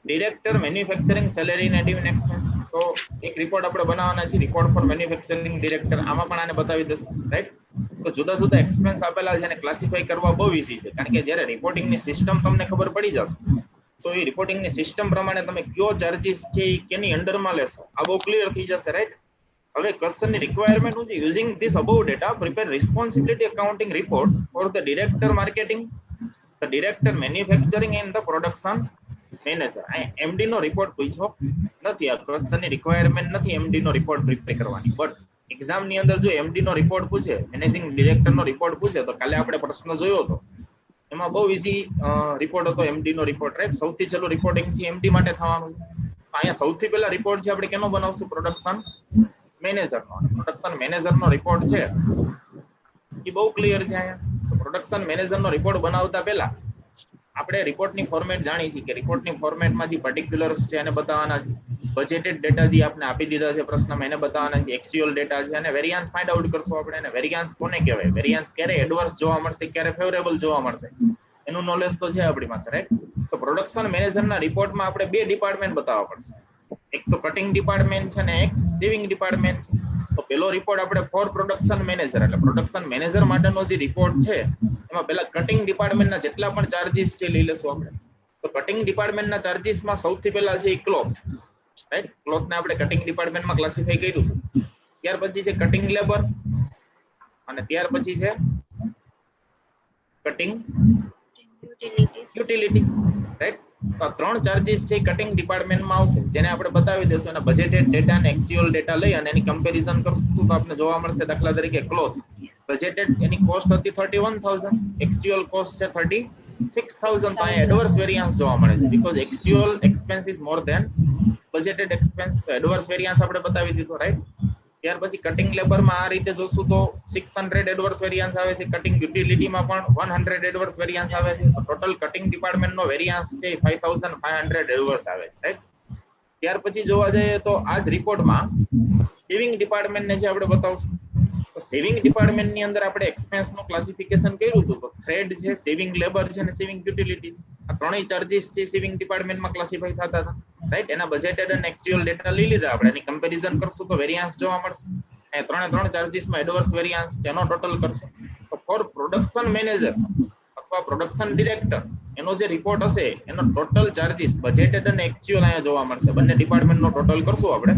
Director manufacturing salary and admin expense, તો એક રિપોર્ટ આપણે બનાવવાના છે, રિપોર્ટ ફોર મેન્યુફેક્ચરિંગ ડિરેક્ટર, આમાં પણ આને બતાવી દઈશું, રાઈટ? તો જુદા જુદા એક્સપેન્સ આપેલા છે અને ક્લાસિફાઈ કરવા બહુ ઈઝી છે, કારણ કે જ્યારે રિપોર્ટિંગની સિસ્ટમ તમને ખબર પડી જશે તો એ રિપોર્ટિંગની સિસ્ટમ પ્રમાણે તમે કયો ચાર્જીસ છે એ કેની અંડરમાં લેશો આ બહુ ક્લિયર થઈ જશે, રાઈટ? હવે ક્વેશ્ચનની રિક્વાયરમેન્ટ શું છે? Using this above data prepare responsibility accounting report for the director marketing, the director manufacturing and the production manager. આ એમડી નો રિપોર્ટ પૂછો નથી, આ ક્વેશ્ચનની રિક્વાયરમેન્ટ નથી એમડી નો રિપોર્ટ પ્રિપેર કરવાની. બટ એક્ઝામ ની અંદર જો એમડી નો રિપોર્ટ પૂછે, મેનેજિંગ ડિરેક્ટર નો રિપોર્ટ પૂછે, તો કાલે આપણે પ્રશ્ન જોયો હતો એમાં બહુ ઈઝી રિપોર્ટ હતો એમડી નો રિપોર્ટ, રાઈટ? સૌથી છેલ્લું રિપોર્ટિંગ છે એમડી માટે થવાનું છે. અહીંયા સૌથી પહેલા રિપોર્ટ છે આપણે કેનો બનાવશું? પ્રોડક્શન મેનેજરનો. પ્રોડક્શન મેનેજરનો રિપોર્ટ છે એ બહુ ક્લિયર છે. અહીંયા પ્રોડક્શન મેનેજરનો રિપોર્ટ બનાવતા પહેલા આપણે રિપોર્ટની ફોર્મેટ જાણી છે કે રિપોર્ટની ફોર્મેટમાં જે પર્ટિક્યુલર્સ છે એને બતાવવાના છે, બજેટેડ ડેટા જે આપણે આપી દીધા છે પ્રશ્નમાં એને બતાવવાના છે, એક્ચ્યુઅલ ડેટા છે અને વેરિયાન્સ ફાઇન્ડ આઉટ કરશું આપણે. અને વેરિયાન્સ કોને કહેવાય? વેરિયાન્સ ક્યારે એડવર્સ જોવા મળશે, ક્યારે ફેવરેબલ જોવા મળશે એનું નોલેજ તો છે આપણી પાસે, રાઈટ? તો પ્રોડક્શન મેનેજરના રિપોર્ટમાં આપણે બે ડિપાર્ટમેન્ટ બતાવવા પડશે, એક તો કટિંગ ડિપાર્ટમેન્ટ છે અને એક સેવિંગ ડિપાર્ટમેન્ટ છે. તો પેલો રિપોર્ટ આપણે ફોર પ્રોડક્શન મેનેજર એટલે પ્રોડક્શન મેનેજર માટેનો જે રિપોર્ટ છે એમાં પેલા કટિંગ ડિપાર્ટમેન્ટના જેટલા પણ ચાર્જીસ છે લઈ લેશું આપણે. તો કટિંગ ડિપાર્ટમેન્ટના ચાર્જીસમાં સૌથી પહેલા છે ક્લોથ, રાઈટ? ક્લોથને આપણે કટિંગ ડિપાર્ટમેન્ટમાં ક્લાસિફાઈ કર્યું હતું. ત્યાર પછી છે કટિંગ લેબર અને ત્યાર પછી છે કટિંગ યુટિલિટી, રાઈટ? તો ત્રણ ચાર્જીસ છે કટિંગ ડિપાર્ટમેન્ટમાં આવશે જેને આપણે બતાવી દઈશું અને બજેટેડ ડેટા અને એક્ચ્યુઅલ ડેટા લઈ અને એની કમ્પેરિઝન કરશું તો આપણે જોવા મળશે. દાખલા તરીકે ક્લોથ બજેટેડ એની કોસ્ટ હતી 31,000, એક્ચ્યુઅલ કોસ્ટ છે 36,000. તો અહીંયા એડવર્સ વેરિયન્સ જોવા મળે છે because actual expense is more than budgeted expense. તો એડવર્સ વેરિયન્સ આપણે બતાવી દીધો, રાઈટ? ત્યાર પછી કટિંગ લેબરમાં આ રીતે જોશું તો 600 એડવર્સ વેરિયન્સ આવે છે, કટિંગ યુટિલિટીમાં પણ 100 એડવર્સ વેરિયન્સ આવે છે. ટોટલ કટિંગ ડિપાર્ટમેન્ટનો વેરિયન્સ છે 5,500 એડવર્સ આવે છે, રાઈટ? ત્યાર પછી જોવા જઈએ તો આ જ રિપોર્ટમાં સેવિંગ ડિપાર્ટમેન્ટને જે આપણે બતાવશું તો સેવિંગ ડિપાર્ટમેન્ટની અંદર આપણે એક્સપેન્સનું ક્લાસિફિકેશન કર્યું હતું. તો થ્રેડ છે, સેવિંગ લેબર છે અને સેવિંગ યુટિલિટી, આ ત્રણેય ચાર્જીસ છે સેવિંગ ડિપાર્ટમેન્ટમાં ક્લાસિફાઈ થતા હતા, રાઈટ? એના બજેટેડ અને એક્ચ્યુઅલ ડેટા લઈ લીધા આપણે, એની કમ્પેરિઝન કરશું તો વેરિયન્સ જોવા મળશે. એ ત્રણ ચાર્જીસમાં એડવર્સ વેરિયન્સ તેનો ટોટલ કરશું. તો ફોર પ્રોડક્શન મેનેજર અથવા પ્રોડક્શન ડિરેક્ટર એનો જે રિપોર્ટ હશે એનો ટોટલ ચાર્જીસ બજેટેડ અને એક્ચ્યુઅલ અહીંયા જોવા મળશે. બંને ડિપાર્ટમેન્ટનો ટોટલ કરશું આપણે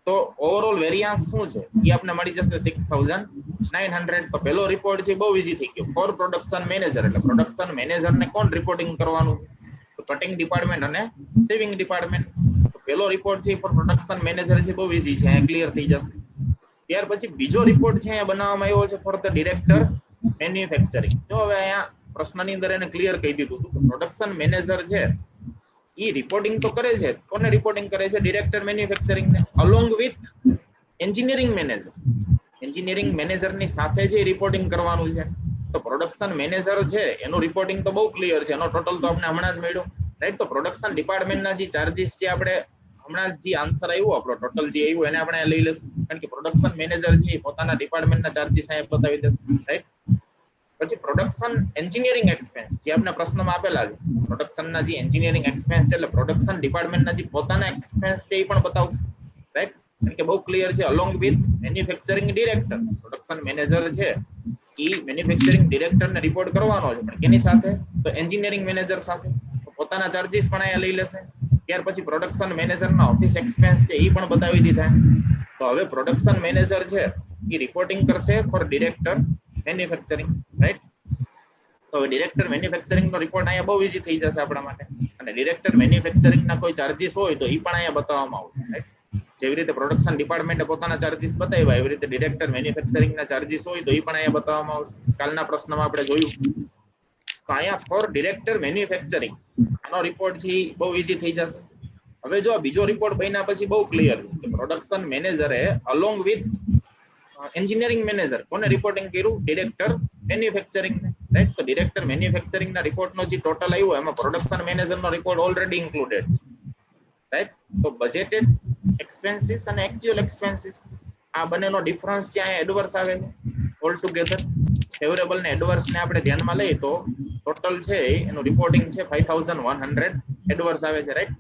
તો ઓવરઓલ વેરિયન્સ શું છે એ આપણે મળી જશે 6,900. તો પહેલો રિપોર્ટ છે બહુ ઈઝી થઈ ગયો. ફોર પ્રોડક્શન મેનેજર એટલે પ્રોડક્શન મેનેજરને કોણ રિપોર્ટિંગ કરવાનું? તો કટિંગ ડિપાર્ટમેન્ટ અને સેવિંગ ડિપાર્ટમેન્ટ. તો પહેલો રિપોર્ટ છે ફોર પ્રોડક્શન મેનેજર છે બહુ ઈઝી છે, અહીંયા ક્લિયર થઈ જશે. ત્યાર પછી બીજો રિપોર્ટ છે અહીંયા બનાવવામાં આવ્યો છે ફોર ધ ડિરેક્ટર મેન્યુફેક્ચરિંગ. જો હવે અહીંયા પ્રશ્નની અંદર એને ક્લિયર કહી દીધું હતું કે પ્રોડક્શન મેનેજર છે એ રિપોર્ટિંગ તો કરે છે, કોને રિપોર્ટિંગ કરે છે? ડિરેક્ટર મેન્યુફેક્ચરિંગ ને along with engineering manager. Engineering મેનેજરની સાથે જે રિપોર્ટિંગ કરવાનું છે. તો પ્રોડક્શન મેનેજર છે એનું રિપોર્ટિંગ તો બહુ ક્લિયર છે, એનો ટોટલ તો આપણે હમણાં જ મળ્યો, રાઈટ? તો પ્રોડક્શન ડિપાર્ટમેન્ટના જે ચાર્જીસ છે આપણે હમણાં જે આન્સર આવ્યો આપણો ટોટલ જે આવ્યું એને આપણે લઈ લેશું, કારણ કે પ્રોડક્શન મેનેજર છે પોતાના ડિપાર્ટમેન્ટના ચાર્જીસ અહીંયા બતાવી દેશે, રાઈટ? પછી પ્રોડક્શન એન્જિનિયરિંગ એક્સપેન્સ જે આપણે પ્રશ્નમાં આપેલા છે, પ્રોડક્શનના જે એન્જિનિયરિંગ એક્સપેન્સ છે એટલે પ્રોડક્શન ડિપાર્ટમેન્ટના જે પોતાના એક્સપેન્સ છે એ પણ બતાવશે, રાઈટ? કારણ કે બહુ ક્લિયર છે along with manufacturing director. Production manager છે એ મેન્યુફેક્ચરિંગ ડિરેક્ટરને રિપોર્ટ કરવાનો છે, પણ કેની સાથે? તો એન્જિનિયરિંગ મેનેજર સાથે. તો પોતાના ચાર્જીસ પણ અહીંયા લઈ લેશે. ત્યાર પછી પ્રોડક્શન મેનેજરના ઓફિસ એક્સપેન્સ છે એ પણ બતાવી દીધા. તો હવે પ્રોડક્શન મેનેજર છે એ રિપોર્ટિંગ કરશે ફોર ડિરેક્ટર મેન્યુફેક્ચરિંગ, રાઈટ? તો હવે ડિરેક્ટર મેન્યુફેક્ચરિંગનો રિપોર્ટ અહીંયા બહુ ઈઝી થઈ જશે આપણા માટે. અને ડિરેક્ટર મેન્યુફેક્ચરિંગના કોઈ ચાર્જીસ હોય તો એ પણ અહીંયા બતાવવામાં આવશે, રાઈટ? જેવી રીતે પ્રોડક્શન ડિપાર્ટમેન્ટે પોતાના ચાર્જીસ બતાવ્યા એવી રીતે ડિરેક્ટર મેન્યુફેક્ચરિંગના ચાર્જીસ હોય તો એ પણ અહીંયા બતાવવામાં આવશે. કાલના પ્રશ્નમાં આપણે જોયું. તો અહીંયા ફોર ડિરેક્ટર મેન્યુફેક્ચરિંગ આનો રિપોર્ટ છે બહુ ઈઝી થઈ જશે. હવે જો આ બીજો રિપોર્ટ બન્યા પછી બહુ ક્લિયર કે પ્રોડક્શન મેનેજરે અલોંગ વિથ એન્જિનિયરિંગ મેનેજર કોને રિપોર્ટિંગ કર્યું? ડિરેક્ટર મેન્યુફેક્ચરિંગ ને, રાઈટ. તો ડિરેક્ટર મેન્યુફેક્ચરિંગ ના રિપોર્ટ નો જે ટોટલ આવ્યો એમાં પ્રોડક્શન મેનેજર નો રિપોર્ટ ઓલરેડી ઇન્ક્લુડેડ છે, રાઈટ. તો બજેટેડ એક્સપેન્સીસ અને એક્ચ્યુઅલ એક્સપેન્સીસ આ બંનેનો ડિફરન્સ છે, અહીંયા એડવર્સ આવે છે ઓલ ટુગેધર. ફેવરેબલ ને એડવર્સ ને આપણે ધ્યાનમાં લઈએ તો ટોટલ છે એનું રિપોર્ટિંગ છે 5100 એડવર્સ આવે છે, રાઈટ.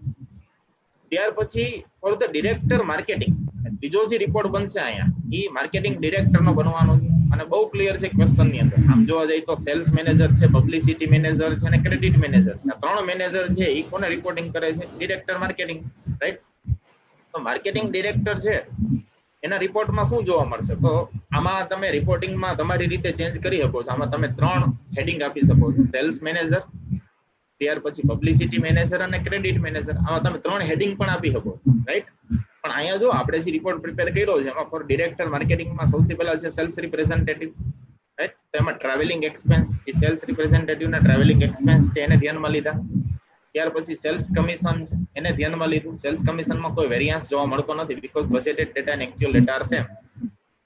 ત્યાર પછી ફોર ધ ડિરેક્ટર માર્કેટિંગ બીજો જે રિપોર્ટ બનશે અહીંયા એ માર્કેટિંગ ડિરેક્ટર નો બનવાનો છે અને બહુ ક્લિયર છે ક્વેશ્ચન ની અંદર. આમ જોવા જઈએ તો સેલ્સ મેનેજર છે, પબ્લિસિટી મેનેજર છે અને ક્રેડિટ મેનેજર, આ ત્રણ મેનેજર છે એ કોને રિપોર્ટિંગ કરે છે? Director marketing, right. તો માર્કેટિંગ ડિરેક્ટર છે એના રિપોર્ટમાં શું જોવા મળશે? તો આમાં તમે રિપોર્ટિંગમાં તમારી રીતે ચેન્જ કરી શકો છો. આમાં તમે ત્રણ હેડિંગ આપી શકો છો, સેલ્સ મેનેજર, ત્યાર પછી પબ્લિસિટી મેનેજર અને ક્રેડિટ મેનેજર. આમાં તમે ત્રણ હેડિંગ પણ આપી શકો, રાઈટ. પણ અહીંયા જો આપણે જે રિપોર્ટ પ્રિપેર કર્યો છે એમાં ફોર ડિરેક્ટર માર્કેટિંગમાં સૌથી પહેલા છે સેલ્સ રિપ્રેઝેન્ટેટિવ, રાઈટ. તો એમાં ટ્રાવેલિંગ એક્સપેન્સ, જે સેલ્સ રિપ્રેઝેન્ટેટિવ ના ટ્રાવેલિંગ એક્સપેન્સ છે એને ધ્યાનમાં લીધા. ત્યાર પછી સેલ્સ કમિશન છે એને ધ્યાનમાં લીધું. સેલ્સ કમિશનમાં કોઈ વેરિયન્સ જોવા મળતો નથી બીકોઝ બજેટેડ ડેટા અને એક્ચ્યુઅલ ડેટા આર સેમ.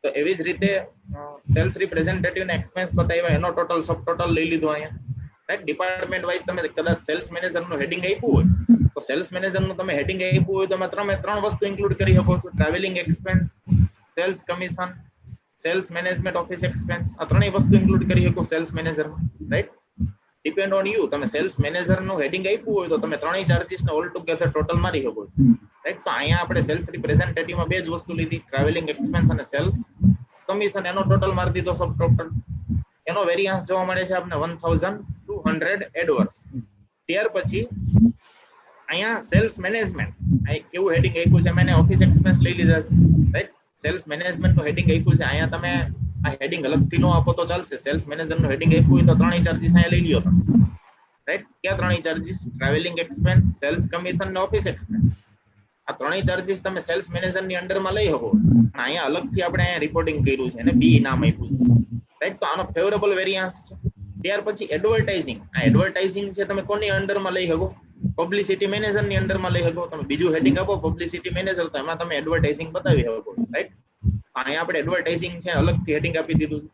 તો એવી જ રીતે સેલ્સ રિપ્રેઝેન્ટેટિવ ના એક્સપેન્સ બતાવ્યા એનો ટોટલ સબ ટોટલ લઈ લીધો અહીંયા, રાઈટ. ડિપાર્ટમેન્ટ વાઇઝ તમે કદાચ સેલ્સ મેનેજર નું હેડિંગ આપ્યું હોય તો સેલ્સ મેનેજર નું તમે હેડિંગ આપ્યું હોય તો તમે ત્રણ વસ્તુ ઇન્ક્લુડ કરી શકો છો, travelling expense, sales commission, sales management office expense. આ ત્રણેય વસ્તુ ઇન્ક્લુડ કરી શકો સેલ્સ મેનેજરમાં, રાઈટ. Depend on you. તમે સેલ્સ મેનેજર નું હેડિંગ આપ્યું હોય તો તમે ત્રણેય ચાર્જીસ ને ઓલ ટુગેધર ટોટલ મારી શકો છો, રાઈટ. તો અહીંયા આપણે સેલ્સ રિપ્રેઝેન્ટેટિવ માં બે જ વસ્તુ લીધી, ટ્રાવેલિંગ એક્સપેન્સ અને સેલ્સ કમિશન. એનો ટોટલ મારી દીધો સબ ટોટલ. એનો વેરિયન્સ જોવા મળે છે આપણે 1200 એડવર્સ. ત્યાર પછી અહીંયા સેલ્સ મેનેજમેન્ટ આ કેવું હેડિંગ આપ્યું છે, મેં ઓફિસ એક્સપેન્સ લઈ લીધા, રાઈટ. સેલ્સ મેનેજમેન્ટ નું હેડિંગ આપ્યું છે, અહીંયા તમે આ હેડિંગ અલગથી નો આપો તો ચાલશે. સેલ્સ મેનેજર નું હેડિંગ આપ્યું હોય તો ત્રણેય ચાર્જીસ અહીંયા લઈ લ્યો તમે, રાઈટ. ક્યાં ત્રણેય charges? Travelling expense, sales commission ને ઓફિસ એક્સપેન્સ. આ ત્રણેય ચાર્જીસ તમે સેલ્સ મેનેજર ની અંડરમાં લઈ શકો. પણ અહીંયા અલગથી આપણે અહીંયા રિપોર્ટિંગ કર્યું છે અને બી નામ આપ્યું છે, રાઈટ. તો આનો ફેવરેબલ વેરિયન્સ છે. ત્યાર પછી એડવર્ટાઇઝિંગ. આ એડવર્ટાઇઝિંગ છે તમે કોની અંડરમાં લઈ શકો? પબ્લિસિટી મેનેજર ની અંડરમાં લઈ શકો. તમે બીજું હેડિંગ આપો પબ્લિસિટી મેનેજર તો એમાં તમે એડવર્ટાઇઝિંગ બતાવી શકો, રાઈટ. અહીંયા આપણે એડવર્ટાઇઝિંગ છે અલગથી હેડિંગ આપી દીધું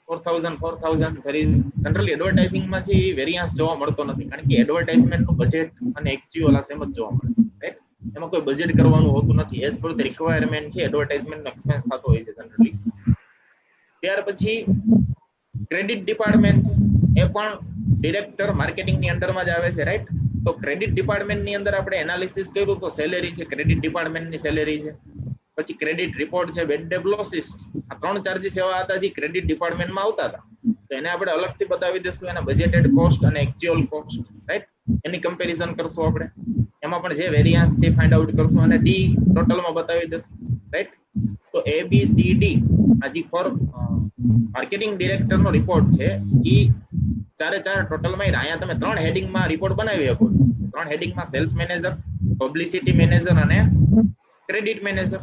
4000 ધેર ઇઝ જનરલી એડવર્ટાઇઝિંગમાં છે વેરિયન્સ જોવા મળતો નથી કારણ કે એડવર્ટાઇઝમેન્ટ નું બજેટ અને એક્ચ્યુઅલ આ સેમ જ જોવા મળે, રાઈટ. એમાં કોઈ બજેટ કરવાનું હોતું નથી. એઝ પર ધ રિક્વાયરમેન્ટ છે એડવર્ટાઇઝમેન્ટ નો એક્સપેન્સ થતો હોય છે જનરલી. ત્યાર પછી ક્રેડિટ ડિપાર્ટમેન્ટ છે એ પણ ડિરેક્ટર માર્કેટિંગ ની અંડરમાં જ આવે છે, રાઈટ. તો ક્રેડિટ ડિપાર્ટમેન્ટ ની અંદર આપણે એનાલિસિસ કર્યું તો સેલેરી છે, ક્રેડિટ ડિપાર્ટમેન્ટ ની સેલેરી છે. પછી ક્રેડિટ રિપોર્ટ છે, બેડ ડેટ લોસીસ. આ ત્રણ ચાર્જીસ એવા હતા જે ક્રેડિટ ડિપાર્ટમેન્ટમાં આવતા હતા, તો એને આપણે અલગથી બતાવી દઈશું. એના બજેટેડ કોસ્ટ અને એક્ચ્યુઅલ કોસ્ટ, રાઈટ. એની કમ્પેરિઝન કરશું આપણે. એમાં પણ જે વેરિયન્સ છે ફાઇન્ડ આઉટ કરશું અને ડી ટોટલમાં બતાવી દઈશું, રાઈટ. તો એ બી સી ડી આ જે ફોર માર્કેટિંગ ડિરેક્ટર નો રિપોર્ટ છે એ ચારે ચાર ટોટલમાં અહીંયા તમે ત્રણ હેડિંગમાં રિપોર્ટ બનાવી શકો. ત્રણ હેડિંગમાં સેલ્સ મેનેજર, પબ્લિસિટી મેનેજર અને ક્રેડિટ મેનેજર.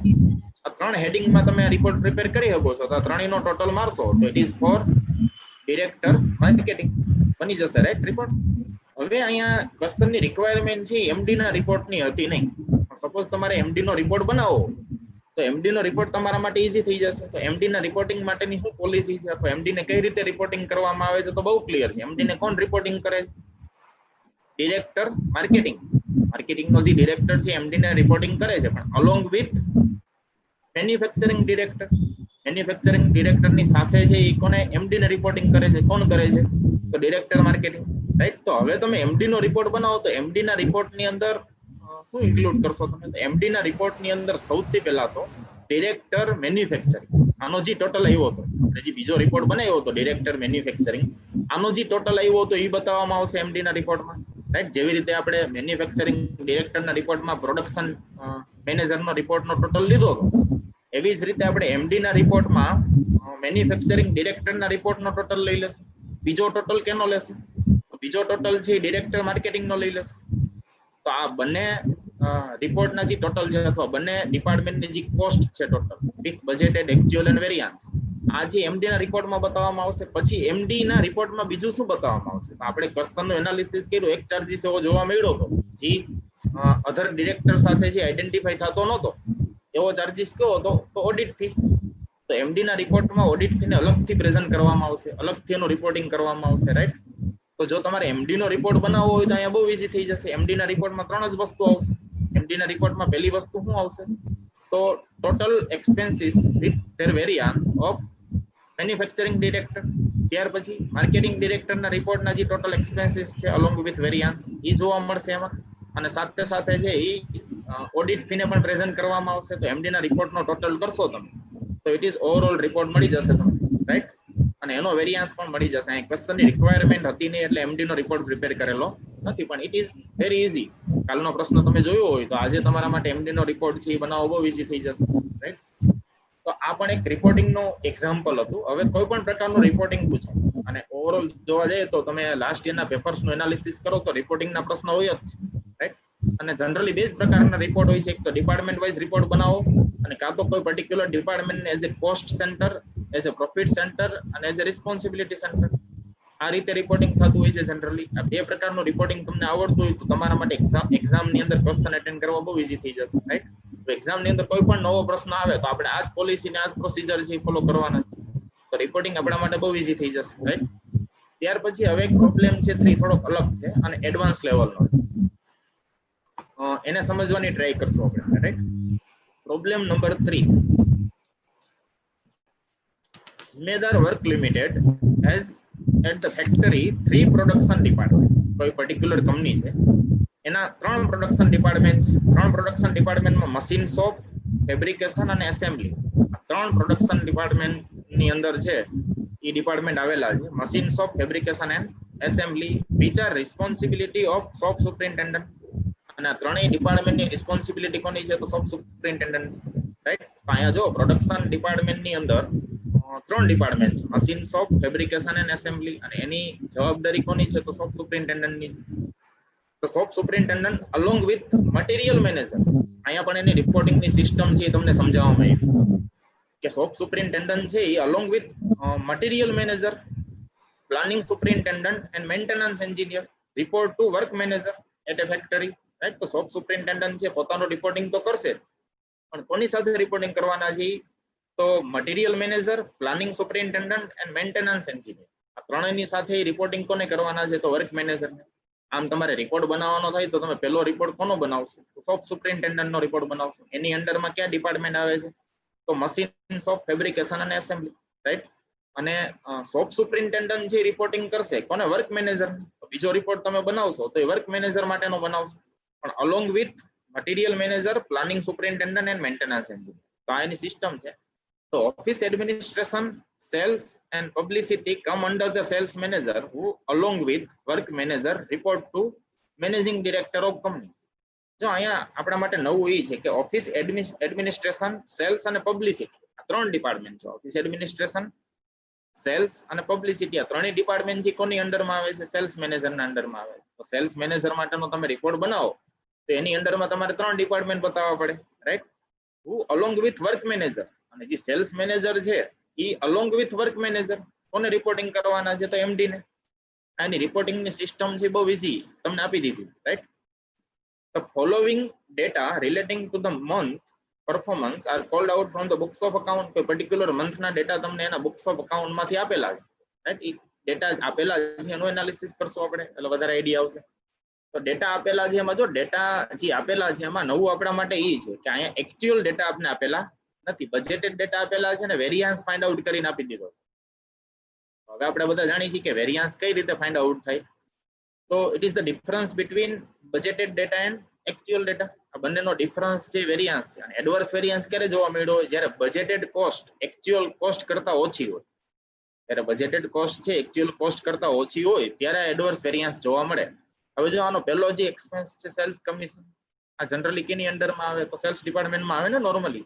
આ ત્રણ હેડિંગમાં તમે આ રિપોર્ટ પ્રિપેર કરી શકો છો. તો ત્રણેયનો ટોટલ મારશો તો it is four director marketing બની જશે, રાઈટ. રિપોર્ટ. હવે અહીંયા ક્વેશ્ચનની રિક્વાયરમેન્ટ છે એમડી ના રિપોર્ટની હતી નહીં. સપોઝ તમારે એમડી નો રિપોર્ટ બનાવો તો એમડી નો રિપોર્ટ તમારા માટે ઈઝી થઈ જશે. તો એમડી ના રિપોર્ટિંગ માટેની શું પોલિસી છે અથવા એમડી ને કઈ રીતે રિપોર્ટિંગ કરવામાં આવે છે તો બહુ ક્લિયર છે. એમડી ને કોણ રિપોર્ટિંગ કરે છે? Director marketing. માર્કેટિંગ નો જે ડિરેક્ટર છે એમડી ને રિપોર્ટિંગ કરે છે પણ along with manufacturing director. Manufacturing director ની સાથે છે એ કોને? એમડી ને રિપોર્ટિંગ કરે છે. કોણ કરે છે? તો ડિરેક્ટર માર્કેટિંગ, રાઈટ. તો હવે તમે એમડી નો રિપોર્ટ બનાવો તો એમડી ના રિપોર્ટ ની અંદર શું ઇન્ક્લુડ કરશો તમે? તો એમડી ના રિપોર્ટ ની અંદર સૌથી પહેલા તો ડિરેક્ટર મેન્યુફેક્ચરિંગ આનો જે ટોટલ આવ્યો હતો, આપણે જે બીજો રિપોર્ટ બનાવ્યો હતો ડિરેક્ટર મેન્યુફેક્ચરિંગ, આનો જે ટોટલ આવ્યો હતો એ બતાવવામાં આવશે એમડી ના રિપોર્ટમાં, રાઈટ. જેવી રીતે આપણે મેન્યુફેક્ચરિંગ ડિરેક્ટર ના રિપોર્ટમાં પ્રોડક્શન મેનેજર નો રિપોર્ટ નો ટોટલ લીધો હતો, એવી જ રીતે આપણે એમડી ના રિપોર્ટમાં મેન્યુફેક્ચરિંગ ડિરેક્ટર ના રિપોર્ટ નો ટોટલ લઈ લેશું. બીજો ટોટલ કેનો લેશું? બીજો ટોટલ છે ડિરેક્ટર માર્કેટિંગ નો લઈ લેશું. તો આ બંને રિપોર્ટના જે ટોટલ છે અથવા બંને ડિપાર્ટમેન્ટની જે કોસ્ટ છે total with budgeted actual and variance આ જે એમડી ના રિપોર્ટમાં બતાવવામાં આવશે. પછી એમડી ના રિપોર્ટમાં બીજું શું બતાવવામાં આવશે? તો આપણે ક્વેશ્ચનનું એનાલિસિસ કર્યું, એક ચાર્જીસ એવો જોવા મળ્યો હતો જે અધર ડિરેક્ટર સાથે જે આઈડેન્ટિફાઈ થતો નહોતો એવો ચાર્જીસ કયો હતો? તો ઓડિટ ફી, તો એમડી ના રિપોર્ટમાં ઓડિટ ફીને અલગથી પ્રેઝન્ટ કરવામાં આવશે, અલગથી એનું રિપોર્ટિંગ કરવામાં આવશે, રાઈટ. તો જો તમારે એમડી નો રિપોર્ટ બનાવવો હોય તો અહીંયા બહુ ઈઝી થઈ જશે. એમડી ના રિપોર્ટમાં 3 જ વસ્તુ આવશે. એમડી ના રિપોર્ટમાં પહેલી વસ્તુ શું આવશે? તો total expenses with their variance of manufacturing director. ત્યાર પછી માર્કેટિંગ ડિરેક્ટરના રિપોર્ટના જે ટોટલ એક્સપેન્સીસ છે અલોંગ વિથ વેરિયાન્સ એ જોવા મળશે એમાં. અને સાથે સાથે છે એ ઓડિટ ફીને પણ પ્રેઝન્ટ કરવામાં આવશે. તો એમડી ના રિપોર્ટનો ટોટલ કરશો તમે તો ઇટ ઇઝ ઓવરઓલ રિપોર્ટ મળી જશે તમને, રાઈટ. અને એનો વેરિયાન્સ પણ મળી જશે. અહીં ક્વેશ્ચનની રિક્વાયરમેન્ટ હતી નહીં એટલે એમડી નો રિપોર્ટ પ્રિપેર કરેલો નથી, પણ ઇટ ઇઝ વેરી ઈઝી. કાલનો પ્રશ્ન તમે જોયો હોય તો આજે તમારા માટે એમડી નો રિપોર્ટ છે એ બનાવવો બહુ ઈઝી થઈ જશે, રાઈટ. તો આ પણ એક રિપોર્ટિંગ નો એક્ઝામ્પલ હતું. હવે કોઈ પણ પ્રકારનું રિપોર્ટિંગ પૂછે અને ઓવરઓલ જોવા જઈએ તો તમે લાસ્ટ યરના પેપર્સનું એનાલિસિસ કરો તો રિપોર્ટિંગના પ્રશ્ન હોય જ છે, રાઈટ. અને જનરલી બે જ પ્રકારના રિપોર્ટ હોય છે. એક તો ડિપાર્ટમેન્ટ વાઇઝ રિપોર્ટ બનાવો અને કાં તો કોઈ પર્ટિક્યુલર ડિપાર્ટમેન્ટને as a cost centre, as a profit centre અને એઝ એ રિસ્પોન્સિબિલિટી સેન્ટર, આ રીતે રિપોર્ટિંગ થતું હોય છે જનરલી. આ બે પ્રકારનું રિપોર્ટિંગ તમને આવડતું હોય તો તમારા માટે એક્ઝામની અંદર ક્વેશ્ચન અટેન્ડ કરવા બહુ ઈઝી થઈ જશે, રાઈટ. તો એક્ઝામની અંદર કોઈ પણ નવો પ્રશ્ન આવે તો આપણે આ જ પોલિસી ને આ જ પ્રોસિજર છે ફોલો કરવાના છે. તો રિપોર્ટિંગ આપણા માટે બહુ ઈઝી થઈ જશે, રાઈટ. ત્યાર પછી હવે એક પ્રોબ્લેમ છે 3 થોડોક અલગ છે અને એડવાન્સ લેવલનો. એને સમજવાની ટ્રાય કરશો આપણે, right. Problem number 3. Jimmedar work limited has at the factory 3 production department. કોઈ પર્ટિક્યુલર કંપની છે એના 3 પ્રોડક્શન ડિપાર્ટમેન્ટ છે. 3 પ્રોડક્શન ડિપાર્ટમેન્ટમાં મશીન શોપ, ફેબ્રિકેશન અને એસેમ્બલી, 3 પ્રોડક્શન ડિપાર્ટમેન્ટની અંદર છે એ ડિપાર્ટમેન્ટ આવેલા છે. Machine shop, fabrication and assembly which are responsibility of shop superintendent. અને આ ત્રણેય ડિપાર્ટમેન્ટની રિસ્પોન્સિબિલિટી કોની છે? તો શોપ સુપરિન્ટેન્ડન્ટ, રાઈટ. અહીંયા જો પ્રોડક્શન ડિપાર્ટમેન્ટની અંદર 3 ડિપાર્ટમેન્ટ છે, machine shop, fabrication and assembly, અને એની જવાબદારી કોની છે? તો શોપ સુપરિન્ટેન્ડન્ટની. તો shop superintendent along with material manager. અહીંયા પણ એની રિપોર્ટિંગની સિસ્ટમ છે એ તમને સમજાવવામાં આવી કે શોપ સુપરિન્ટેન્ડન્ટ છે એ along with material manager, planning superintendent and maintenance engineer report to work manager at a factory, right. તો શોપ સુપરિન્ટેન્ડન્ટ છે પોતાનું રિપોર્ટિંગ તો કરશે, પણ કોની સાથે રિપોર્ટિંગ કરવાના છે? તો material manager, planning superintendent and maintenance engineer, આ ત્રણેયની સાથે રિપોર્ટિંગ કોને કરવાના છે? તો વર્ક મેનેજરને. આમ તમારે રિપોર્ટ બનાવવાનો થાય તો તમે પહેલો રિપોર્ટ કોનો બનાવશો? તો શોપ સુપરિન્ટેન્ડન્ટનો રિપોર્ટ બનાવશો. એની અંડરમાં કયા ડિપાર્ટમેન્ટ આવે છે? તો મશીન શોપ, ફેબ્રિકેશન અને એસેમ્બલી, રાઈટ. અને શોપ સુપરિન્ટેન્ડન્ટ જે રિપોર્ટિંગ કરશે કોને? Work manager. બીજો રિપોર્ટ તમે બનાવશો તો એ વર્ક મેનેજર માટેનો બનાવશો, પણ along with material manager, planning superintendent and maintenance engineer. તો આ એની સિસ્ટમ છે. So office administration, sales and publicity come under the sales manager who along with work manager report to managing director of company. જો અહીંયા આપણા માટે નવું એ છે કે ઓફિસ એડમિનિસ્ટ્રેશન, સેલ્સ અને પબ્લિસિટી, આ 3 ડિપાર્ટમેન્ટ છે. ઓફિસ એડમિનિસ્ટ્રેશન, સેલ્સ અને પબ્લિસિટી, આ ત્રણેય ડિપાર્ટમેન્ટ છે કોની અંડરમાં આવે છે? સેલ્સ મેનેજરના અંડરમાં આવે છે. તો સેલ્સ મેનેજર માટેનો તમે રિપોર્ટ બનાવો તો એની અંડરમાં તમારે 3 ડિપાર્ટમેન્ટ બતાવવા પડે, right. who along with work manager, અને જે સેલ્સ મેનેજર છે એ અલોંગ વિથ વર્ક મેનેજર કોને રિપોર્ટિંગ કરવાના છે? તો એમડી ને. આની રિપોર્ટિંગની સિસ્ટમ છે બહુ ઈઝી, તમને આપી દીધી, right. The following data relating to the month performance are called out from the books of account. કોઈ પર્ટિક્યુલર મંથના ડેટા તમને એના બુક્સ ઓફ અકાઉન્ટ માંથી આપેલા છે, રાઈટ. એ ડેટા આપેલા છે એનું એનાલિસિસ કરશું આપણે એટલે વધારે આઈડિયા આવશે. તો ડેટા આપેલા છે એમાં જો ડેટા જે આપેલા છે એમાં નવું આપણા માટે એ છે કે અહીંયા એક્ચ્યુઅલ ડેટા આપણે આપેલા નથી, બજેટેડ ડેટા આપેલા છે ને વેરિયાન્સ ફાઇન્ડ આઉટ કરીને આપી દીધો. હવે આપણે બધા જાણીએ છીએ કે વેરિયાન્સ કઈ રીતે ફાઇન્ડ આઉટ થાય? તો it is the difference between budgeted data and actual data. આ બંનેનો ડિફરન્સ છે વેરિયાન્સ છે. અને એડવર્સ વેરિયાન્સ ક્યારે જોવા મળ્યો હોય? જ્યારે બજેટેડ કોસ્ટ એક્ચ્યુઅલ કોસ્ટ કરતા ઓછી હોય. જ્યારે બજેટેડ કોસ્ટ છે એક્ચ્યુઅલ કોસ્ટ કરતા ઓછી હોય ત્યારે એડવર્સ વેરિયાન્સ જોવા મળે. હવે જો આનો પહેલો જે એક્સપેન્સ છે સેલ્સ કમિશન, આ જનરલી કેની અંડરમાં આવે? તો સેલ્સ ડિપાર્ટમેન્ટમાં આવે ને નોર્મલી,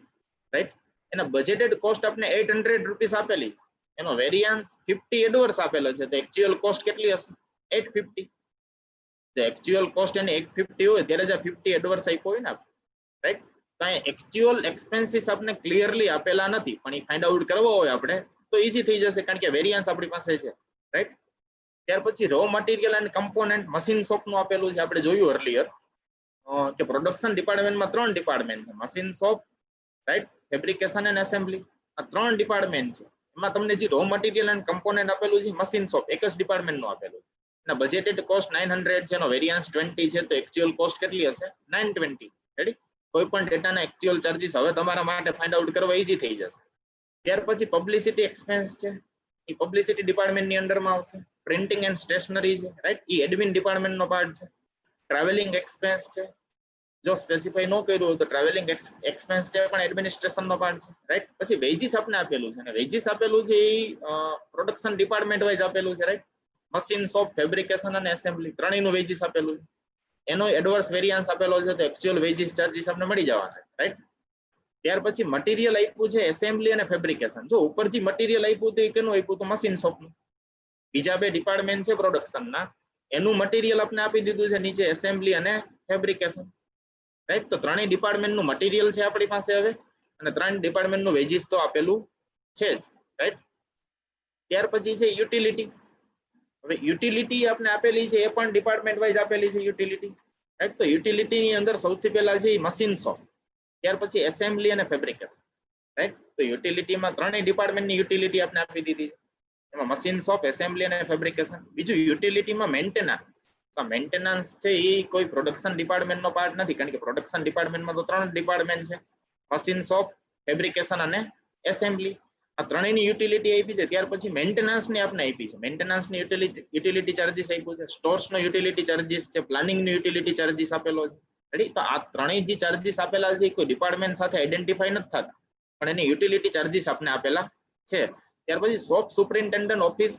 રાઈટ. એના બજેટેડ કોસ્ટ આપણે 800 રૂપીસ આપેલી, એનો વેરિયાન્સ 50 એડવર્સ આપેલો છે, તો એક્ચ્યુઅલ કોસ્ટ કેટલી હશે? 850. તો એક્ચ્યુઅલ કોસ્ટ એને 850 હોય ત્યારે જ 50 એડવર્સ આપ્યો હોય ને, રાઈટ. તો અહીંયા એક્ચ્યુઅલ એક્સપેન્સીસ આપણે ક્લિયરલી આપેલા નથી, પણ એ ફાઇન્ડ આઉટ કરવો હોય આપણે તો ઈઝી થઈ જશે કારણ કે વેરિયાન્સ આપણી પાસે છે, રાઈટ. ત્યાર પછી raw material and component machine શોપનું આપેલું છે. આપણે જોયું અર્લિયર કે પ્રોડક્શન ડિપાર્ટમેન્ટમાં 3 ડિપાર્ટમેન્ટ છે, machine shop, right, fabrication and assembly. આ 3 ડિપાર્ટમેન્ટ છે. એમાં તમને જે રો મટીરિયલ એન્ડ કમ્પોનન્ટ આપેલું છે મશીન શોપ એક જ ડિપાર્ટમેન્ટ નું આપેલું છે અને બજેટેડ કોસ્ટ 900 છે, એનો વેરિયન્સ 20 છે, તો એક્ચ્યુઅલ કોસ્ટ કેટલી હશે 920. રેડી? કોઈ પણ ડેટાના એક્ચ્યુઅલ ચાર્જીસ હવે તમારા માટે ફાઇન્ડ આઉટ કરવા ઈઝી થઈ જશે. ત્યાર પછી પબ્લિસિટી એક્સપેન્સ છે, એ પબ્લિસિટી ડિપાર્ટમેન્ટની અંડરમાં આવશે. પ્રિન્ટિંગ એન્ડ સ્ટેશનરી છે, રાઈટ, એ એડમિન ડિપાર્ટમેન્ટનો પાર્ટ છે. ટ્રાવેલિંગ એક્સપેન્સ છે, જો સ્પેસિફાઈ ન કર્યું હોય તો ટ્રાવેલિંગ એક્સપેન્સ છે પણ એડમિનિસ્ટ્રેશનનો પાર્ટ છે, રાઈટ. પછી વેજીસ આપને આપેલું છે અને વેજીસ આપેલું છે એ પ્રોડક્શન ડિપાર્ટમેન્ટ વાઇઝ આપેલું છે, રાઈટ. મશીન શોપ, ફેબ્રિકેશન અને એસેમ્બલી ત્રણેયનું વેજીસ આપેલું છે. એનો એડવર્સ વેરિયન્સ આપેલો છે, તો એક્ચ્યુઅલ વેજીસ ચાર્જીસ આપણે મળી જવાના, રાઈટ. ત્યાર પછી મટીરિયલ આપ્યું છે એસેમ્બલી અને ફેબ્રિકેશન. જો ઉપર જે મટીરિયલ આપ્યું તો એ કેનું આપ્યું તો મશીન શોપનું. બીજા બે ડિપાર્ટમેન્ટ છે પ્રોડક્શનના, એનું મટીરિયલ આપણે આપી દીધું છે નીચે એસેમ્બલી અને ફેબ્રિકેશન, રાઈટ. તો ત્રણેય ડિપાર્ટમેન્ટનું મટીરિયલ છે આપણી પાસે હવે અને ત્રણ ડિપાર્ટમેન્ટનું વેજીસ તો આપેલું છે જ, રાઈટ. ત્યાર પછી છે યુટિલિટી. હવે યુટિલિટી આપણે આપેલી છે એ પણ ડિપાર્ટમેન્ટ વાઇઝ આપેલી છે યુટિલિટી, રાઈટ. તો યુટિલિટીની અંદર સૌથી પહેલા છે મશીન શોપ, ત્યાર પછી એસેમ્બલી અને ફેબ્રિકેશન, રાઈટ. તો યુટિલિટીમાં ત્રણેય ડિપાર્ટમેન્ટની યુટિલિટી આપણે આપી દીધી છે. એમાં મશીન શોપ, એસેમ્બલી અને ફેબ્રિકેશન. બીજું યુટિલિટીમાં મેન્ટેનન્સ. મેન્ટેનન્સ છે એ કોઈ પ્રોડક્શન ડિપાર્ટમેન્ટનો પાર્ટ નથી, કારણ કે પ્રોડક્શન ડિપાર્ટમેન્ટમાં તો 3 ડિપાર્ટમેન્ટ છે, મશીન શોપ, ફેબ્રિકેશન અને એસેમ્બલી. આ ત્રણેયની યુટિલિટી આપી છે. ત્યાર પછી મેન્ટેનન્સની આપણે આપી છે, મેન્ટેનન્સની યુટિલિટી ચાર્જીસ આપ્યું છે, સ્ટોર્સનો યુટિલિટી ચાર્જીસ છે, પ્લાનિંગનો યુટિલિટી ચાર્જીસ આપેલો છે, રેડી. તો આ ત્રણેય જે ચાર્જીસ આપેલા છે કોઈ ડિપાર્ટમેન્ટ સાથે આઈડેન્ટિફાઈ નથી થતા, પણ એની યુટિલિટી ચાર્જીસ આપણે આપેલા છે. ત્યાર પછી shop superintendent office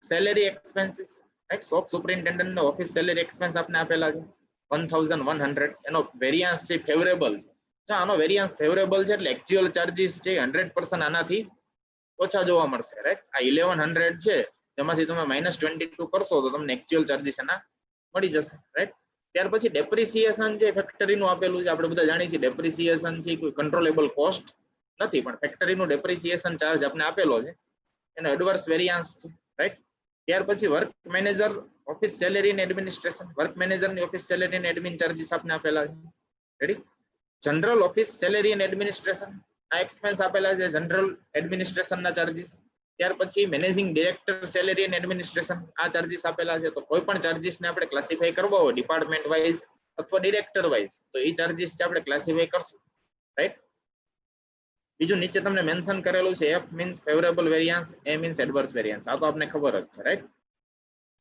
salary expenses, right. Shop superintendent office salary expense આપણે આપેલા છે 1100. એનો વેરિયન્સ છે ફેવરેબલ છે. આનો વેરિયન્સ ફેવરેબલ છે એટલે એક્ચ્યુઅલ ચાર્જીસ છે 100% આનાથી ઓછા જોવા મળશે, રાઈટ. આ 1100 છે તેમાંથી તમે -22 કરશો તો તમને એક્ચ્યુઅલ ચાર્જીસ એના મળી જશે, રાઈટ. ત્યાર પછી ડેપ્રિસિએશન છે ફેક્ટરીનું આપેલું છે. આપણે બધા જાણીએ છીએ ડેપ્રિસિએશન છે કોઈ કંટ્રોલેબલ કોસ્ટ નથી, પણ ફેક્ટરીનું ડેપ્રિસિએશન ચાર્જ આપણે આપેલો છે, એનો એડવર્સ વેરિયન્સ છે, રાઈટ. ત્યાર પછી work manager office salary and administration, work મેનેજરની office salary and admin charges આપણે આપેલા છે, ready. General office salary and administration, આ એક્સપેન્સ આપેલા છે, જનરલ એડમિનિસ્ટ્રેશનના ચાર્જીસ. ત્યાર પછી managing director salary and administration, આ ચાર્જીસ આપેલા છે. તો કોઈ પણ ચાર્જીસને આપણે ક્લાસિફાઈ કરવા હોય ડિપાર્ટમેન્ટ વાઇઝ અથવા ડિરેક્ટર વાઇઝ, તો એ ચાર્જીસ આપણે ક્લાસિફાઈ કરશું, રાઈટ. બીજું નીચે તમને મેન્શન કરેલું છે એફ મીન્સ ફેવરેબલ વેરિયન્સ, એ મીન્સ એડવર્સ વેરિયન્સ. આ તો આપણે ખબર જ છે, રાઈટ.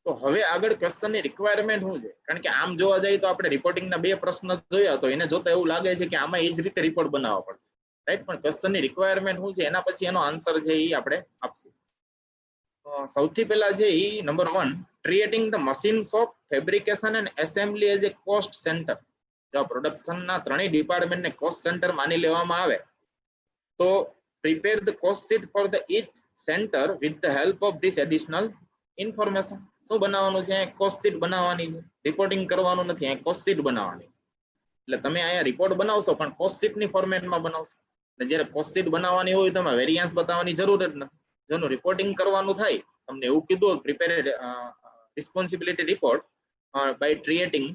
તો હવે આગળ ક્વેશ્ચનની રિક્વાયરમેન્ટ શું છે, કારણ કે આમ જોવા જઈએ તો આપણે રિપોર્ટિંગના 2 પ્રશ્ન જોયા, તો એને જોતા એવું લાગે છે કે આમાં એ જ રીતે રિપોર્ટ બનાવવો પડશે, રાઈટ. પણ ક્વેશ્ચનની રિક્વાયરમેન્ટ શું છે એના પછી એનો આન્સર છે એ આપણે આપશું. સૌથી પહેલા છે એ number 1, creating the machine shop, fabrication and assembly as a cost centre. જો પ્રોડક્શનના ત્રણેય ડિપાર્ટમેન્ટને કોસ્ટ સેન્ટર માની લેવામાં આવે તો prepare the cost sheet for the each center with the help of this additional information. શું બનાવવાનું છે? કોસ્ટ શીટ બનાવવાની છે, રિપોર્ટિંગ કરવાનું નથી, અહીં કોસ્ટ શીટ બનાવવાની. એટલે તમે અહીંયા રિપોર્ટ બનાવશો પણ કોસ્ટ શીટની ફોર્મેટમાં બનાવશો. એટલે જ્યારે કોસ્ટ શીટ બનાવવાની હોય તમે વેરિયન્સ બતાવવાની જરૂર જ નથી. જેનું રિપોર્ટિંગ કરવાનું થાય, તમને એવું કીધું prepared responsibility report by creating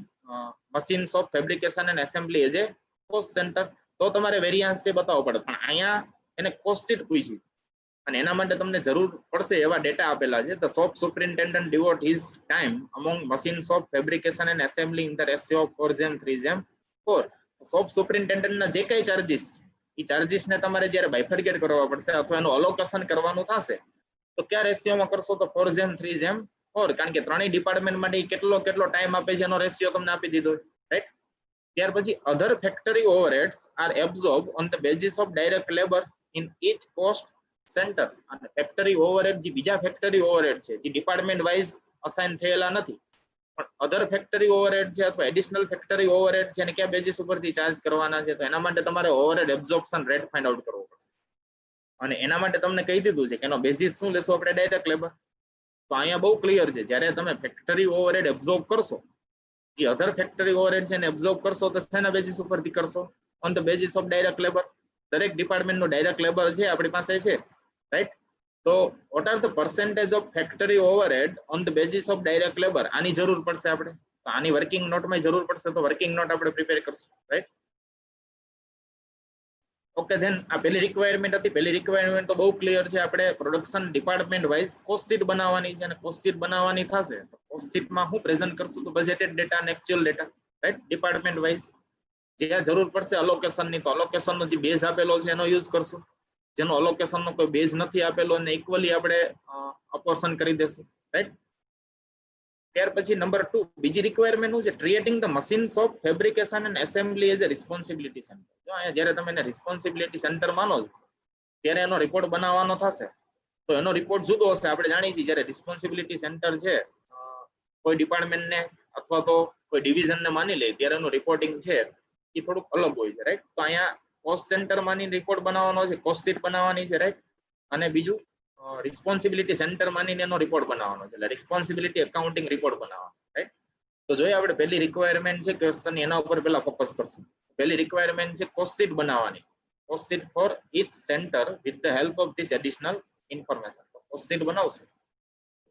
machine shop, fabrication and assembly as a cost centre, તો તમારે વેરિયન્સ છે બતાવવો પડે. પણ અહીંયા એને કોસ્ટ શીટ પૂછ્યું અને એના માટે તમને જરૂર પડશે એવા ડેટા આપેલા છે. The shop superintendent devote his time among machine shop, fabrication and assembly in the ratio of 4:3:4. Shop સુપરિન્ટેન્ડન્ટના જે કઈ ચાર્જીસ છે એ ચાર્જીસને તમારે જ્યારે બાયફર્કેટ કરવા પડશે અથવા એનું અલોકેશન કરવાનું થશે તો કયા રેશિયોમાં કરશો? તો 4:3:4, કારણ કે ત્રણેય ડિપાર્ટમેન્ટ માટે કેટલો ટાઈમ આપે છે એનો રેશિયો તમને આપી દીધો, રાઈટ. ત્યાર પછી other factory overheads are absorb on the basis of direct labour in each cost centre. અને ફેક્ટરી ઓવરહેડ જે બીજા ફેક્ટરી ઓવરહેડ છે જે ડિપાર્ટમેન્ટ વાઇઝ અસાઇન થયેલા નથી, પણ અધર ફેક્ટરી ઓવરહેડ છે અથવા એડિશનલ ફેક્ટરી ઓવરહેડ છે અને કયા બેઝિસ ઉપરથી ચાર્જ કરવાના છે, તો એના માટે તમારે overhead absorption rate find out કરવો પડશે. અને એના માટે તમને કહી દીધું છે કે એનો બેઝિસ શું લેશો આપણે? Direct labour. તો અહીંયા બહુ ક્લિયર છે, જ્યારે તમે ફેક્ટરી ઓવરહેડ એબ્સોર્બ કરશો, જે અધર ફેક્ટરી ઓવરહેડ છે એને એબ્સોર્બ કરશો તો શેના બેઝિસ ઉપરથી કરશો? On the basis of direct labour. દરેક ડિપાર્ટમેન્ટનો ડાયરેક્ટ લેબર છે આપણી પાસે છે, રાઈટ. તો what are the percentage of factory overhead on the basis of direct labour? આની જરૂર પડશે આપણે, તો આની વર્કિંગ નોટમાં જરૂર પડશે, તો વર્કિંગ નોટ આપણે પ્રિપેર કરશું, રાઈટ. ઓકે ધેન આ પહેલી રિક્વાયરમેન્ટ હતી. પહેલી રિક્વાયરમેન્ટ તો બહુ ક્લિયર છે. આપણે production department wise cost sheet બનાવવાની છે, અને કોસ્ટ શીટ બનાવવાની થશે તો કોસ્ટ શીટમાં હું પ્રેઝન્ટ કરશું તો બજેટેડ ડેટા અને actual data, right, department wise. જ્યાં જરૂર પડશે અલોકેશનની તો અલોકેશનનો જે બેઝ આપેલો છે એનો યુઝ કરશું. જેનો અલોકેશનનો કોઈ બેઝ નથી આપેલો અને ઇક્વલી આપણે અપોર્શન કરી દેશું, રાઈટ. ત્યાર પછી નંબર 2 બીજી રિક્વાયરમેન્ટ શું છે, creating the machines of fabrication and assembly as a responsibility centre. જો અહીંયા જ્યારે તમે એને રિસ્પોન્સિબિલિટી સેન્ટર માનો છો ત્યારે એનો રિપોર્ટ બનાવવાનો થશે તો એનો રિપોર્ટ જુદો હશે. આપણે જાણીએ છીએ જ્યારે રિસ્પોન્સિબિલિટી સેન્ટર છે કોઈ ડિપાર્ટમેન્ટને અથવા તો કોઈ ડિવિઝનને માની લે ત્યારે એનું રિપોર્ટિંગ છે એ થોડુંક અલગ હોય છે, રાઈટ. તો અહીંયા કોસ્ટ સેન્ટર માની રિપોર્ટ બનાવવાનો છે, કોસ્ટ શીટ બનાવવાની છે, રાઈટ. અને બીજું રિસ્પોન્સિબિલિટી સેન્ટર માનીને એનો રિપોર્ટ બનાવવાનો છે, એટલે રિસ્પોન્સિબિલિટી એકાઉન્ટિંગ રિપોર્ટ બનાવવાનો, રાઈટ. તો જોઈએ આપણે પહેલી રિક્વાયરમેન્ટ છે ક્વેશ્ચન એના ઉપર પહેલા ફોકસ કરશું. પહેલી રિક્વાયરમેન્ટ છે કોસ્ટ શીટ બનાવવાની, cost sheet for each centre with the help of this additional information. તો કોસ્ટ શીટ બનાવશું.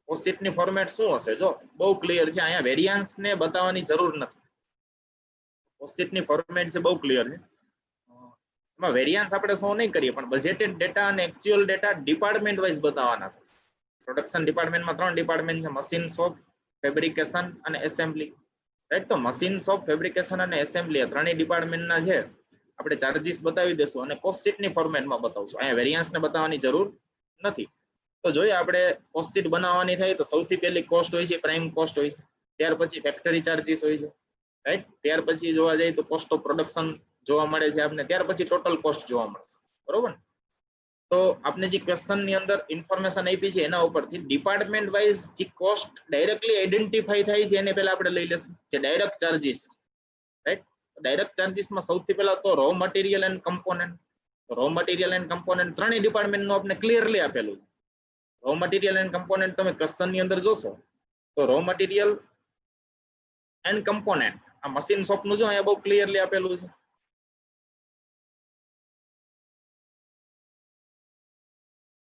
કોસ્ટ શીટની ફોર્મેટ શું હશે? જો બહુ ક્લિયર છે, અહીંયા વેરિયન્સ ને બતાવવાની જરૂર નથી. કોસ્ટ શીટની ફોર્મેટ છે બહુ ક્લિયર છે. એમાં વેરિયન્સ આપણે શો નહીં કરીએ પણ બજેટેડ ડેટા અને એક્ચ્યુઅલ ડેટા ડિપાર્ટમેન્ટ વાઇઝ બતાવવાના છે. પ્રોડક્શન ડિપાર્ટમેન્ટમાં 3 ડિપાર્ટમેન્ટ છે, મશીન શોપ, ફેબ્રિકેશન અને એસેમ્બલી, રાઈટ. તો મશીન શોપ, ફેબ્રિકેશન અને એસેમ્બલી આ ત્રણેય ડિપાર્ટમેન્ટના છે આપણે ચાર્જીસ બતાવી દેશું અને કોસ્ટ શીટની ફોર્મેટમાં બતાવશું. અહીંયા વેરિયન્સને બતાવવાની જરૂર નથી. તો જોઈએ આપણે કોસ્ટ શીટ બનાવવાની થાય તો સૌથી પહેલી કોસ્ટ હોય છે પ્રાઇમ કોસ્ટ હોય છે, ત્યાર પછી ફેક્ટરી ચાર્જીસ હોય છે, રાઈટ. ત્યાર પછી જોવા જઈએ તો કોસ્ટ ઓફ પ્રોડક્શન જોવા મળે છે આપને, ત્યાર પછી ટોટલ કોસ્ટ જોવા મળશે, બરોબર. તો આપને જે ક્વેશ્ચન ની અંદર ઇન્ફોર્મેશન આપી છે એના ઉપરથી ડિપાર્ટમેન્ટ વાઇઝ જે કોસ્ટ ડાયરેક્ટલી આઈડેન્ટિફાઈ થાય છે એને પહેલા આપણે લઈ લેશું, જે ડાયરેક્ટ ચાર્જીસ, રાઈટ. ડાયરેક્ટ ચાર્જીસમાં સૌથી પહેલા તો row material and component. Row material and component ત્રણેય ડિપાર્ટમેન્ટનું આપણે ક્લિયરલી આપેલું છે. રો મટીરિયલ એન્ડ કમ્પોનન્ટ તમે ક્વેશ્ચન ની અંદર જોશો તો રો મટીરિયલ એન્ડ કમ્પોનન્ટ આ મશીન શોપનું જો અહીંયા બહુ ક્લિયરલી આપેલું છે.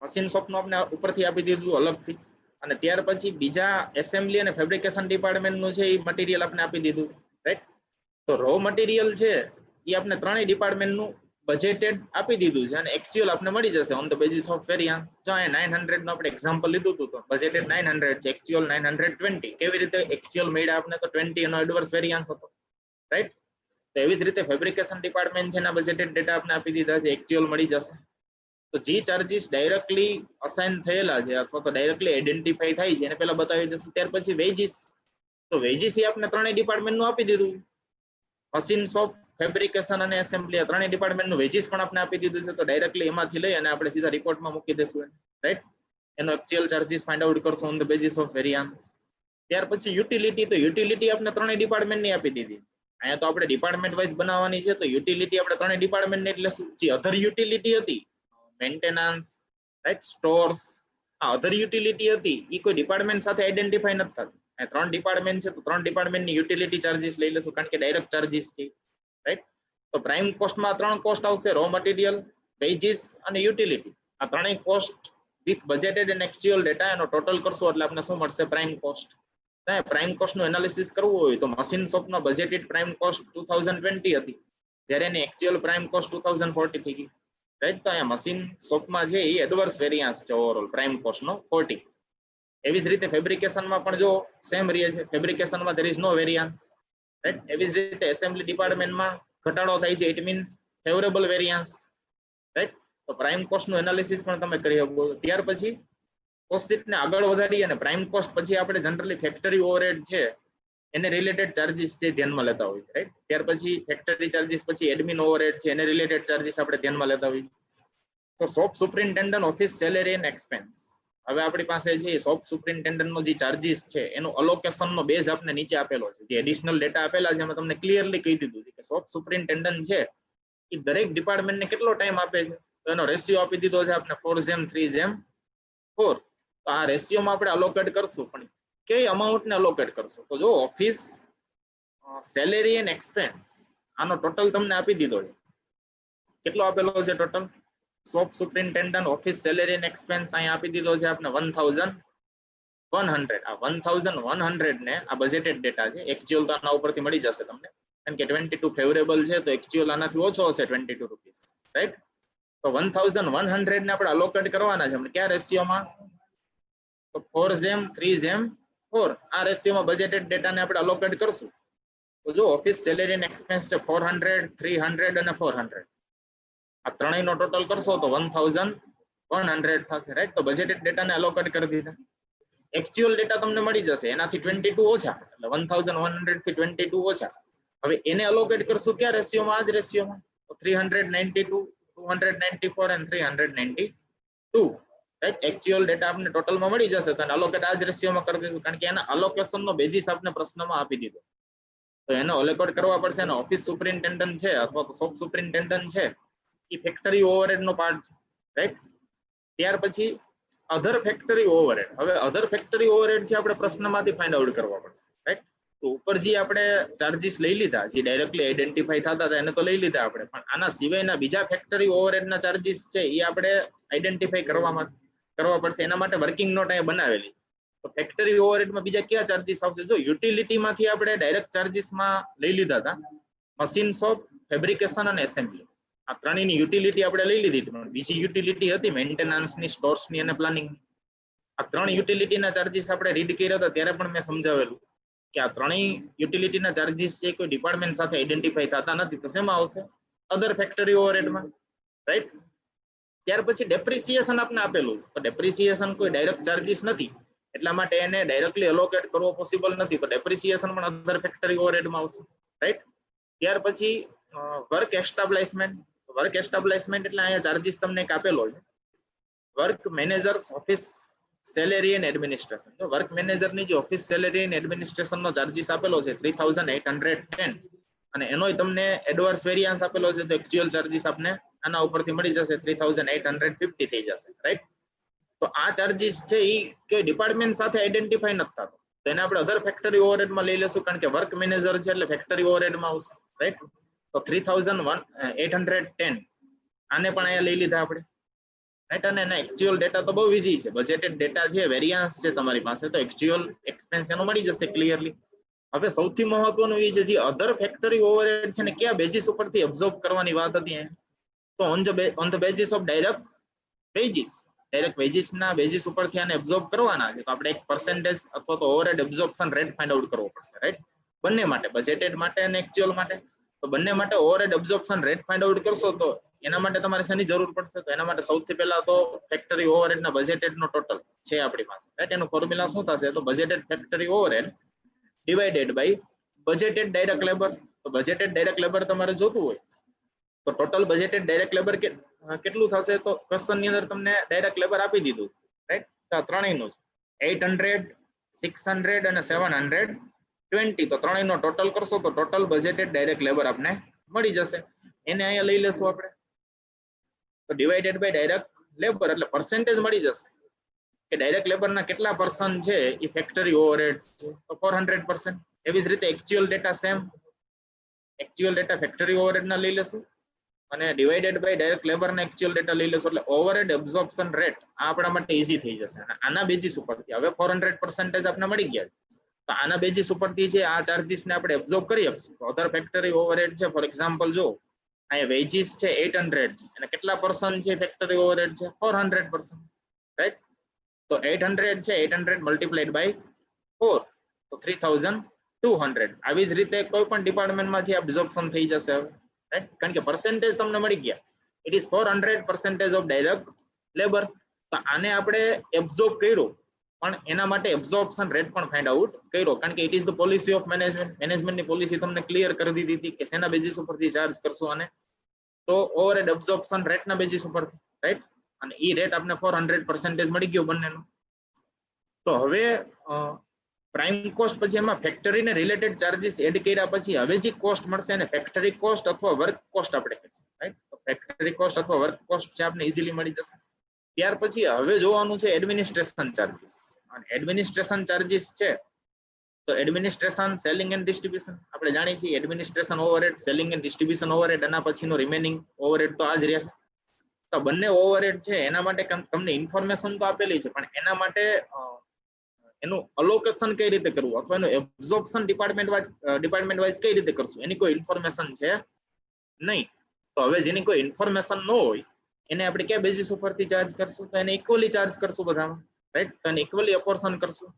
મશીન શોપનું આપણે ઉપરથી આપી દીધું અલગથી, અને ત્યાર પછી બીજા એસેમ્બલી અને ફેબ્રિકેશન ડિપાર્ટમેન્ટનું છે એ મટીરિયલ આપણે આપી દીધું, રાઈટ. તો રો મટીરિયલ છે એ આપણે ત્રણેય ડિપાર્ટમેન્ટનું બજેટેડ આપી દીધું છે અને એક્ચ્યુઅલ આપણે મળી જશે on the basis of variance. જો અહીંયા 900 નું આપણે એક્ઝામ્પલ લીધું હતું તો બજેટેડ 900 છે, એક્ચ્યુઅલ 920. કેવી રીતે એક્ચ્યુઅલ મળ્યા આપણે? તો 20 એનો એડવર્સ વેરિયન્સ હતો, રાઈટ. તો એવી જ રીતે ફેબ્રિકેશન ડિપાર્ટમેન્ટ છે એના બજેટેડ ડેટા આપણે આપી દીધા છે, એક્ચ્યુઅલ મળી જશે. તો જે ચાર્જીસ ડાયરેક્ટલી અસાઇન થયેલા છે અથવા તો ડાયરેક્ટલી આઈડેન્ટિફાઈ થાય છે એને પહેલા બતાવી દેશું. ત્યાર પછી વેજીસ, તો વેજીસ એ આપણે ત્રણેય ડિપાર્ટમેન્ટનું આપી દીધું. મશીન શોપ, ફેબ્રિકેશન અને એસેમ્બલી આ ત્રણેય ડિપાર્ટમેન્ટનું વેજીસ પણ આપણે આપી દીધું છે. તો ડાયરેક્ટલી એમાંથી લઈ અને આપણે સીધા રિપોર્ટમાં મૂકી દેશું, રાઈટ. એનો એક્ચ્યુઅલ ચાર્જીસ ફાઇન્ડ આઉટ કરશું on the basis of variance. ત્યાર પછી યુટિલિટી, તો યુટિલિટી આપણે ત્રણેય ડિપાર્ટમેન્ટની આપી દીધી. અહીંયા તો આપણે ડિપાર્ટમેન્ટ વાઇઝ બનાવવાની છે તો યુટિલિટી આપણે ત્રણેય ડિપાર્ટમેન્ટને એટલે શું, જે અધર યુટિલિટી હતી મેન્ટેનન્સ, રાઈટ, સ્ટોર્સ, આ અધર યુટિલિટી હતી એ કોઈ ડિપાર્ટમેન્ટ સાથે આઈડેન્ટિફાઈ નથી થતી. આ 3 ડિપાર્ટમેન્ટ છે તો 3 ડિપાર્ટમેન્ટની યુટિલિટી ચાર્જીસ લઈ લેશું કારણ કે ડાયરેક્ટ ચાર્જીસ છે, રાઈટ. તો પ્રાઇમ કોસ્ટમાં 3 કોસ્ટ આવશે, રો મટીરિયલ, વેજીસ અને યુટિલિટી. આ ત્રણેય cost with budgeted and actual data એનો ટોટલ કરશું એટલે આપણે શું મળશે? Prime cost. પ્રાઇમ કોસ્ટનું એનાલિસિસ કરવું હોય તો મશીન શોપનો બજેટેડ પ્રાઇમ કોસ્ટ 2020 હતી જ્યારે એની એક્ચ્યુઅલ પ્રાઇમ કોસ્ટ 2040 થઈ ગઈ, રાઈટ. તો અહીંયા મશીન શોપમાં છે એ એડવર્સ વેરિયન્સ છે ઓવરઓલ પ્રાઇમ કોસ્ટનો 40. એવી જ રીતે ફેબ્રિકેશનમાં પણ જો સેમ રહે છે, ફેબ્રિકેશનમાં there is no variance, right. એવી જ રીતે એસેમ્બલી ડિપાર્ટમેન્ટમાં ઘટાડો થાય છે, it means favourable variance, right. તો પ્રાઇમ કોસ્ટનું એનાલિસિસ પણ તમે કરી શકો. ત્યાર પછી કોસ્ટ શીટને આગળ વધારી અને પ્રાઇમ કોસ્ટ પછી આપણે જનરલી ફેક્ટરી ઓવરહેડ છે એને રિલેટેડ ચાર્જીસ છે ધ્યાનમાં લેતા હોય, રાઈટ. ત્યાર પછી ફેક્ટરી ચાર્જીસ પછી એડમિન ઓવરહેડ છે એને રિલેટેડ ચાર્જીસ આપણે ધ્યાનમાં લેતા હોય. તો shop superintendent office salary and expense. હવે આપણી પાસે જે શોપ સુપરિન્ટેન્ડન્ટનો જે ચાર્જીસ છે એનું અલોકેશનનો બેઝ આપણે નીચે આપેલો છે. જે એડિશનલ ડેટા આપેલા છે એમાં તમને ક્લિયરલી કહી દીધું છે કે શોપ સુપરિન્ટેન્ડન્ટ છે એ દરેક ડિપાર્ટમેન્ટને કેટલો ટાઈમ આપે છે તો એનો રેશિયો આપી દીધો છે આપણે 4:3:4. તો આ રેશિયોમાં આપણે અલોકેટ કરશું પણ કઈ અમાઉન્ટને અલોકેટ કરશું? તો જો ઓફિસ સેલેરી એન્ડ એક્સપેન્સ આનો ટોટલ તમને આપી દીધો છે. કેટલો આપેલો છે total? Shop superintendent office salary and expense અહીંયા આપી દીધો છે આપણે 1100. આ 1100 ને આ બજેટેડ ડેટા છે, એક્ચ્યુઅલ તો આના ઉપરથી મળી જશે તમને કારણ કે 22 ફેવરેબલ છે તો એક્ચ્યુઅલ આનાથી ઓછો હશે 22 રૂપીસ. રાઈટ. તો 1100 ને આપણે અલોકેટ કરવાના છે ક્યાં રેશિયોમાં, તો 4:3:4 આ રેશિયોમાં બજેટેડ ડેટાને આપણે અલોકેટ કરશું. તો જો ઓફિસ સેલેરી એન્ડ એક્સપેન્સ છે 400, 300 અને 400, આ ત્રણેયનો ટોટલ કરશો તો 1100 થશે, રાઈટ. તો બજેટેડ ડેટાને અલોકેટ કરી દીધા. એક્ચ્યુઅલ ડેટા તમને મળી જશે એનાથી 22 ઓછા, એટલે 1100 થી 22 ઓછા. હવે એને અલોકેટ કરશું ક્યાં રેશિયોમાં, આ જ રેશિયોમાં. તો 392, 294 અને 392, રાઈટ. એક્ચ્યુઅલ ડેટા આપણને ટોટલમાં મળી જશે તો અલોકેટ આ જ રેશિયોમાં કરી દઈશું, કારણ કે એના અલોકેશનનો બેઝિસ આપણે પ્રશ્નમાં આપી દીધો. તો એને અલોકેટ કરવા પડશે. અને ઓફિસ સુપરિન્ટેન્ડન્ટ છે અથવા તો શોપ સુપરિન્ટેન્ડન્ટ છે એ ફેક્ટરી ઓવરહેડનો પાર્ટ છે, રાઈટ. ત્યાર પછી અધર ફેક્ટરી ઓવરહેડ. હવે અધર ફેક્ટરી ઓવરહેડ છે આપણે પ્રશ્નમાંથી ફાઇન્ડ આઉટ કરવા પડશે, રાઈટ. તો ઉપર જે આપણે ચાર્જીસ લઈ લીધા, જે ડાયરેક્ટલી આઈડેન્ટિફાઈ થતા હતા એને તો લઈ લીધા આપણે, પણ આના સિવાયના બીજા ફેક્ટરી ઓવરહેડના ચાર્જીસ છે એ આપણે આઈડેન્ટિફાઈ કરવા પડશે. એના માટે વર્કિંગ નોટ અહીંયા બનાવેલી. તો ફેક્ટરી ઓવરહેડમાં બીજા કયા ચાર્જીસ આવશે, જો યુટિલિટીમાંથી આપણે ડાયરેક્ટ ચાર્જીસમાં લઈ લીધા હતા મશીન શોપ, ફેબ્રિકેશન અને એસેમ્બલી. આ ત્રણેયની યુટિલિટી આપણે લઈ લીધી હતી, પણ બીજી યુટિલિટી હતી મેન્ટેનન્સની, સ્ટોર્સની અને પ્લાનિંગની. આ ત્રણ યુટિલિટીના ચાર્જીસ આપણે રીડ કર્યા હતા ત્યારે પણ મેં સમજાવેલું કે આ ત્રણેય યુટિલિટીના ચાર્જીસ છે કોઈ ડિપાર્ટમેન્ટ સાથે આઈડેન્ટિફાઈ થતા નથી, તો શેમાં આવશે, અધર ફેક્ટરી ઓવરહેડમાં, રાઈટ. ત્યાર પછી ડેપ્રિસિએશન આપણે આપેલું, તો ડેપ્રિસિએશન કોઈ ડાયરેક્ટ ચાર્જીસ નથી એટલા માટે એને ડાયરેક્ટલી અલોકેટ કરવો પોસિબલ નથી, તો ડેપ્રિસિએશન પણ અધર ફેક્ટરી ઓવરહેડમાં આવશે, રાઈટ. ત્યાર પછી વર્ક એસ્ટાબ્લિશમેન્ટ. વર્ક એસ્ટાબ્લિશમેન્ટ એટલે અહીંયા ચાર્જીસ તમને એક આપેલો છે, work managers office salary and administration. તો વર્ક મેનેજરની જે ઓફિસ સેલેરી એન્ડ એડમિનિસ્ટ્રેશનનો ચાર્જીસ આપેલો છે 3810, અને એનોય તમને એડવર્સ વેરિયન્સ આપેલો છે, તો એક્ચ્યુઅલ ચાર્જીસ આપને આના ઉપરથી મળી જશે 3850 થઈ જશે, રાઈટ. તો આ ચાર્જીસ છે એ કોઈ ડિપાર્ટમેન્ટ સાથે આઈડેન્ટિફાઈ નથી થતો, તો એને આપણે અધર ફેક્ટરી ઓવરહેડમાં લઈ લેશું, કારણ કે વર્ક મેનેજર છે એટલે ફેક્ટરી ઓવરહેડમાં આવશે, રાઈટ. તો 3810 આને પણ અહીંયા લઈ લીધા આપણે, રાઈટ. અને એના એક્ચ્યુઅલ ડેટા તો બહુ ઈઝી છે, બજેટેડ ડેટા છે, વેરિયન્સ છે તમારી પાસે, તો એક્ચ્યુઅલ એક્સપેન્સ એનો મળી જશે ક્લિયરલી. હવે સૌથી મહત્વનું એ છે જે અધર ફેક્ટરી ઓવરહેડ છે ને કયા બેઝિસ ઉપરથી એબ્ઝોર્બ કરવાની વાત હતી, તો on the basis of direct wages. Direct વેજીસના બેઝિસ ઉપરથી આને એબ્ઝોર્બ કરવાના છે, તો આપણે એક પર્સન્ટેજ અથવા તો overhead absorption rate find out કરવો પડશે, રાઈટ. બંને માટે, બજેટેડ માટે અને એક્ચ્યુઅલ માટે. તો બંને માટે overhead absorption rate find out કરશો તો એના માટે તમારે શેની જરૂર પડશે, તો એના માટે સૌથી પહેલા તો ફેક્ટરી ઓવરહેડના બજેટેડનો ટોટલ છે આપણી પાસે, રાઈટ. એનું ફોર્મ્યુલા શું થશે, તો budgeted factory overhead divided by budgeted direct labour. તો બજેટેડ ડાયરેક્ટ લેબર તમારે જોતું હોય તો ટોટલ બજેટેડ ડાયરેક્ટ લેબર કેટલું થશે, તો ક્વેશ્ચનની અંદર તમને ડાયરેક્ટ લેબર આપી દીધું, રાઈટ. તો ત્રણેયનું 800, 600 અને 720, તો ત્રણેયનો ટોટલ કરશો તો ટોટલ બજેટેડ ડાયરેક્ટ લેબર આપને મળી જશે. એને અહીંયા લઈ લેશું આપણે, તો ડિવાઇડેડ બાય ડાયરેક્ટ લેબર એટલે પર્સન્ટેજ મળી જશે કે ડાયરેક્ટ લેબરના કેટલા પર્સન્ટ છે એ ફેક્ટરી ઓવરહેડ છે, તો 400%. એવી જ રીતે actual data same, actual data factory ઓવરહેડના લઈ લેશું અને ડિવાઇડેડ બાય ડાયરેક્ટ લેબરના એક્ચ્યુઅલ ડેટા લઈ લેશું, એટલે ઓવરહેડ એબ્ઝોર્પ્શન રેટ આ આપણા માટે ઈઝી થઈ જશે. અને આના બેઝિસ ઉપરથી હવે 400% આપને મળી ગયા, તો આના બેઝિસ ઉપરથી છે આ ચાર્જીસને આપણે એબ્ઝોર્બ કરી આપશું. તો અધર ફેક્ટરી ઓવરહેડ છે, ફોર એક્ઝામ્પલ જો અહીંયા વેજીસ છે 800 છે અને કેટલા પર્સન્ટ છે ફેક્ટરી ઓવરહેડ છે 400%, રાઈટ. તો 800 છે, 800 મલ્ટીપ્લાઈડ બાય 4 તો 3200. આવી જ રીતે કોઈ પણ ડિપાર્ટમેન્ટમાં છે એબ્ઝોર્પ્શન થઈ જશે, રાઈટ. કારણ કે પર્સન્ટેજ તમને મળી ગયા, it is 400% of direct labour. તો આને આપણે એબ્ઝોર્બ કર્યું, પણ એના માટે એબ્ઝોર્પ્શન રેટ પણ ફાઇન્ડ આઉટ કર્યો, કારણ કે it is the policy of management. મેનેજમેન્ટની પોલિસી તમને ક્લિયર કરી દીધી હતી કે શેના બેઝિસ ઉપરથી ચાર્જ કરશો, અને તો ઓવરહેડ એબ્ઝોર્પ્શન રેટના બેઝિસ ઉપરથી, રાઈટ. અને ઈ રેટ આપણે 400% મળી ગયો બંનેનો. તો હવે પ્રાઇમ કોસ્ટ પછી એમાં ફેક્ટરીને રિલેટેડ ચાર્જીસ એડ કર્યા પછી હવે જે કોસ્ટ મળશે એને ફેક્ટરી કોસ્ટ અથવા વર્ક કોસ્ટ આપણે કહીશું, રાઈટ. તો ફેક્ટરી કોસ્ટ અથવા વર્ક કોસ્ટ છે આપણે ઈઝીલી મળી જશે. ત્યાર પછી હવે જોવાનું છે એડમિનિસ્ટ્રેશન ચાર્જીસ. અને એડમિનિસ્ટ્રેશન ચાર્જીસ છે તો એડમિનિસ્ટ્રેશન, સેલિંગ એન્ડ ડિસ્ટ્રીબ્યુશન આપણે જાણીએ છીએ, administration overhead, selling and distribution overhead, એના પછીનો રિમેનિંગ ઓવરહેડ તો આ જ રહેશે. તો બંને ઓવરહેડ છે એના માટે તમને ઇન્ફોર્મેશન તો આપેલી છે, પણ એના માટે એનું અલોકેશન કઈ રીતે કરવું અથવા એનું એબ્ઝોર્પ્શન ડિપાર્ટમેન્ટ વાઇઝ કઈ રીતે કરશું એની કોઈ ઇન્ફોર્મેશન છે નહીં. તો હવે જેની કોઈ ઇન્ફોર્મેશન ન હોય એને આપણે કયા બેઝિસ ઉપરથી ચાર્જ કરશું? તો એને ઇક્વલી ચાર્જ કરશું બધામાં, રાઈટ? તો એને ઇક્વલી અપોર્શન કરશું.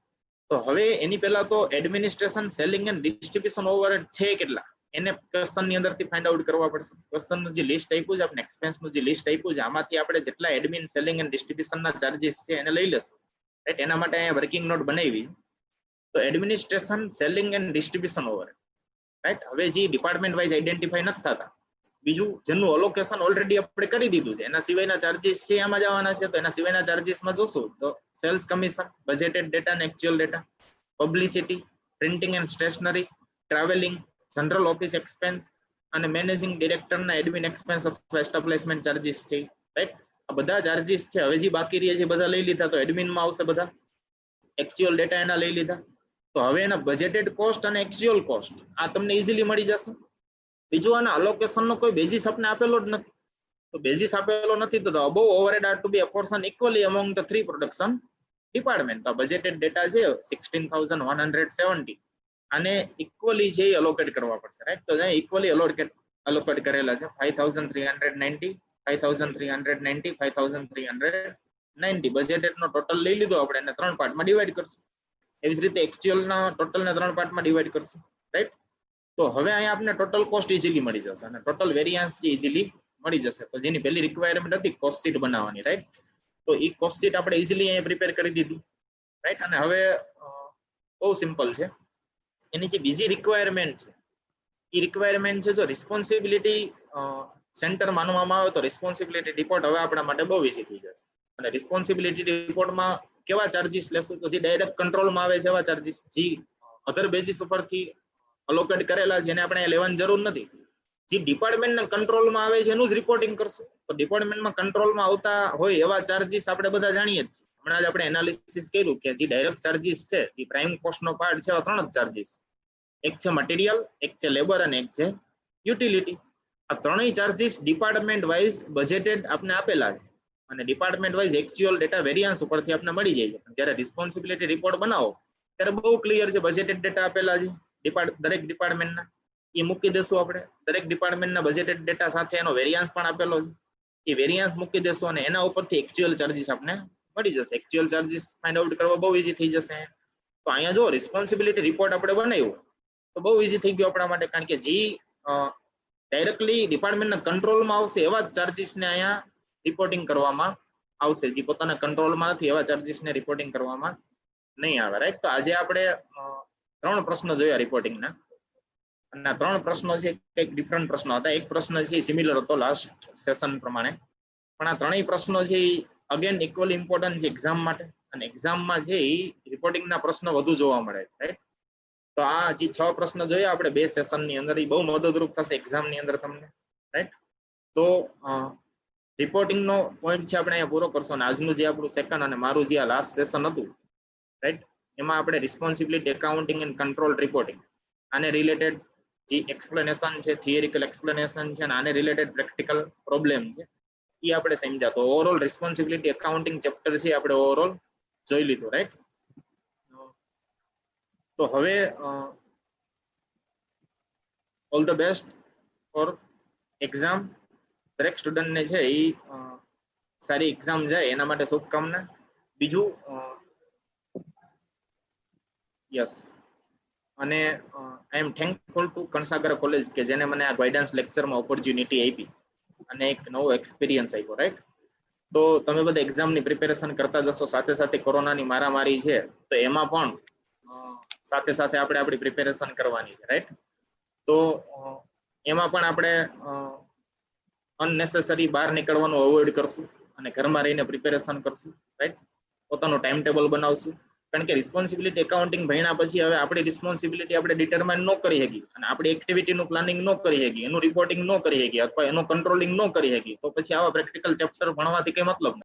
તો હવે એની પહેલા તો administration, selling and distribution overhead છે કેટલા એને ક્વેશ્ચન ની અંદરથી ફાઇન્ડ આઉટ કરવા પડશે. ક્વેશ્ચનનું જે લિસ્ટ આપ્યું છે આપણે, એક્સપેન્સનું જે લિસ્ટ આપ્યું છે, આમાંથી આપણે જેટલા એડમિન, સેલિંગ એન્ડ ડિસ્ટ્રીબ્યુશનના ચાર્જીસ છે એને લઈ લેશું, રાઈટ? એના માટે અહીંયા વર્કિંગ નોટ બનાવી. તો administration, selling and distribution overhead, right? હવે જે ડિપાર્ટમેન્ટ વાઇઝ આઈડેન્ટિફાઈ નથી થતા, બીજું જેનું અલોકેશન ઓલરેડી આપણે કરી દીધું છે, એના સિવાયના ચાર્જીસ છે આમાં જવાના છે. તો એના સિવાયના ચાર્જીસમાં જોશું તો સેલ્સ કમિશન, બજેટેડ ડેટા અને actual data, publicity, printing and stationery, travelling, general office expense અને મેનેજિંગ ડિરેક્ટરના એડમિન એક્સપેન્સ અથવા એસ્ટાબ્લિશમેન્ટ ચાર્જીસ છે, રાઈટ? આ બધા ચાર્જીસ છે. હવે જે બાકી રહે છે બધા લઈ લીધા, તો એડમિનમાં આવશે બધા. એક્ચ્યુઅલ ડેટા એના લઈ લીધા. તો હવે એના બજેટેડ કોસ્ટ અને એક્ચ્યુઅલ કોસ્ટ આ તમને ઇઝીલી મળી જશે. બીજું આના અલોકેશનનો કોઈ બેઝિસ આપણે આપેલો જ નથી. તો બેઝિસ આપેલો નથી તો above overhead are to be apportion equally among the 3 production department. તો બજેટેડ ડેટા છે 16,170, આને ઇક્વલી છે અલોકેટ કરવા પડશે, રાઈટ? તો અહીંયા ઇક્વલી અલોકેટ કરેલા છે 5,390, 5,390, 5,390. બજેટેડ નો ટોટલ લઈ લીધો આપણે એને 3 પાર્ટમાં ડિવાઈડ કરશું. એવી જ રીતે એક્ચ્યુઅલ ના ટોટલ ને 3 પાર્ટમાં ડિવાઈડ કરશું, રાઈટ? તો હવે અહીંયા આપણે ટોટલ કોસ્ટ ઇઝીલી મળી જશે અને ટોટલ વેરિયન્સ જે ઇઝીલી મળી જશે. તો જેની પહેલી રિક્વાયરમેન્ટ હતી કોસ્ટ શીટ બનાવવાની, રાઈટ? તો એ કોસ્ટ શીટ આપણે ઇઝીલી અહીંયા પ્રિપેર કરી દીધી, રાઈટ? અને હવે બહુ સિમ્પલ છે. એની જે બીજી રિક્વાયરમેન્ટ છે એ રિક્વાયરમેન્ટ છે જો રિસ્પોન્સિબિલિટી સેન્ટર માનવામાં આવે તો રિસ્પોન્સિબિલિટી રિપોર્ટ હવે આપણા માટે બહુ ઇઝી થઈ જશે. અને રિસ્પોન્સિબિલિટી રિપોર્ટમાં કેવા ચાર્જીસ લેશું? તો જે ડાયરેક્ટ કંટ્રોલમાં આવે છે એવા ચાર્જીસ, જે અધર બેઝિસ ઉપરથી અલોકેટ કરેલા છે એને આપણે લેવાની જરૂર નથી. જે ડિપાર્ટમેન્ટના કંટ્રોલમાં આવે છે એનું જ રિપોર્ટિંગ કરશું. તો ડિપાર્ટમેન્ટમાં કંટ્રોલમાં આવતા હોય એવા ચાર્જીસ આપણે બધા જાણીએ જ છીએ. હમણાં જ આપણે એનાલિસિસ કર્યું કે જે ડાયરેક્ટ ચાર્જીસ છે, જે પ્રાઇમ કોસ્ટનો પાર્ટ છે, એવા 3 જ ચાર્જીસ. એક છે મટીરિયલ, એક છે લેબર અને એક છે યુટિલિટી. આ ત્રણેય ચાર્જીસ ડિપાર્ટમેન્ટ વાઇઝ બજેટેડ આપણે આપેલા છે અને department wise actual data variance ઉપરથી આપણે મળી જાય છે. જ્યારે રિસ્પોન્સિબિલિટી રિપોર્ટ બનાવો ત્યારે બહુ ક્લિયર છે, બજેટેડ ડેટા આપેલા છે દરેક ડિપાર્ટમેન્ટના, એ મૂકી દેશું આપણે. દરેક ડિપાર્ટમેન્ટના બજેટેડ ડેટા સાથે એનો વેરિયન્સ પણ આપેલો છે, એ વેરિયન્સ મૂકી દેશું અને એના ઉપરથી એક્ચ્યુઅલ ચાર્જીસ આપણે મળી જશે. એક્ચ્યુઅલ ચાર્જીસ ફાઇન્ડ આઉટ કરવા બહુ ઇઝી થઈ જશે. તો અહીંયા જો રિસ્પોન્સિબિલિટી રિપોર્ટ આપણે બનાવ્યો તો બહુ ઇઝી થઈ ગયો આપણા માટે, કારણ કે જે ડાયરેક્ટલી ડિપાર્ટમેન્ટના કંટ્રોલમાં આવશે એવા જ ચાર્જીસને અહીંયા રિપોર્ટિંગ કરવામાં આવશે. જે પોતાના કંટ્રોલમાં નથી એવા ચાર્જીસને રિપોર્ટિંગ કરવામાં નહીં આવે, રાઈટ? તો આજે આપણે 3 પ્રશ્નો જોયા રિપોર્ટિંગના, અને 3 પ્રશ્નો છે કંઈક ડિફરન્ટ પ્રશ્નો હતા. એક પ્રશ્ન છે સિમિલર હતો લાસ્ટ સેશન પ્રમાણે, પણ આ 3 પ્રશ્નો છે અગેન ઇક્વલી ઇમ્પોર્ટન્ટ છે એક્ઝામ માટે, અને એક્ઝામમાં છે એ રિપોર્ટિંગના પ્રશ્નો વધુ જોવા મળે, રાઈટ? તો આ જે 6 પ્રશ્ન જોયા આપણે 2 સેશનની અંદર, એ બહુ મદદરૂપ થશે એક્ઝામની અંદર તમને, રાઈટ? તો રિપોર્ટિંગનો પોઈન્ટ છે આપણે અહીંયા પૂરો કરશો. અને આજનું જે આપણું સેકન્ડ અને મારું જે આ લાસ્ટ સેશન હતું, રાઈટ, એમાં આપણે responsibility accounting and control reporting, આને રિલેટેડ જે એક્સપ્લેનેશન છે, થિયરિકલ એક્સપ્લેનેશન છે, અને આને રિલેટેડ પ્રેક્ટિકલ પ્રોબ્લેમ છે એ આપણે સમજ્યા. તો ઓવરઓલ રિસ્પોન્સિબિલિટી એકાઉન્ટિંગ ચેપ્ટર છે આપણે ઓવરઓલ જોઈ લીધું, રાઈટ? તો હવે all the best for exam. દરેક સ્ટુડન્ટને છે એ સારી એક્ઝામ જાય એના માટે શુભકામના. બીજું યસ, અને આઈ એમ થેન્કફુલ ટુ કણસાગર કોલેજ કે જેને મને આ ગાઈડન્સ લેક્ચરમાં ઓપોર્ચ્યુનિટી આપી અને એક નવો એક્સપિરિયન્સ આપ્યો, રાઈટ? તો તમે બધા એક્ઝામની પ્રિપેરેશન કરતા જશો, સાથે સાથે કોરોનાની મારામારી છે તો એમાં પણ સાથે સાથે આપણે આપણી પ્રિપેરેશન કરવાની છે, રાઈટ? તો એમાં પણ આપણે અનનેસેસરી બહાર નીકળવાનું અવોઇડ કરશું અને ઘરમાં રહીને પ્રિપેરેશન કરશું, રાઈટ? પોતાનું ટાઈમ ટેબલ બનાવશું, કારણ કે રિસ્પોન્સિબિલિટી એકાઉન્ટિંગ ભણ્યા પછી હવે આપણી રિસ્પોન્સિબિલિટી આપણે ડિટરમાઇન ન કરી શકીએ અને આપણી એક્ટિવિટીનું પ્લાનિંગ ન કરી શકીએ, એનું રિપોર્ટિંગ ન કરી શકીએ અથવા એનું કંટ્રોલિંગ ન કરી શકીએ, તો પછી આવા પ્રેક્ટિકલ ચેપ્ટર ભણવાથી કઈ મતલબ નથી.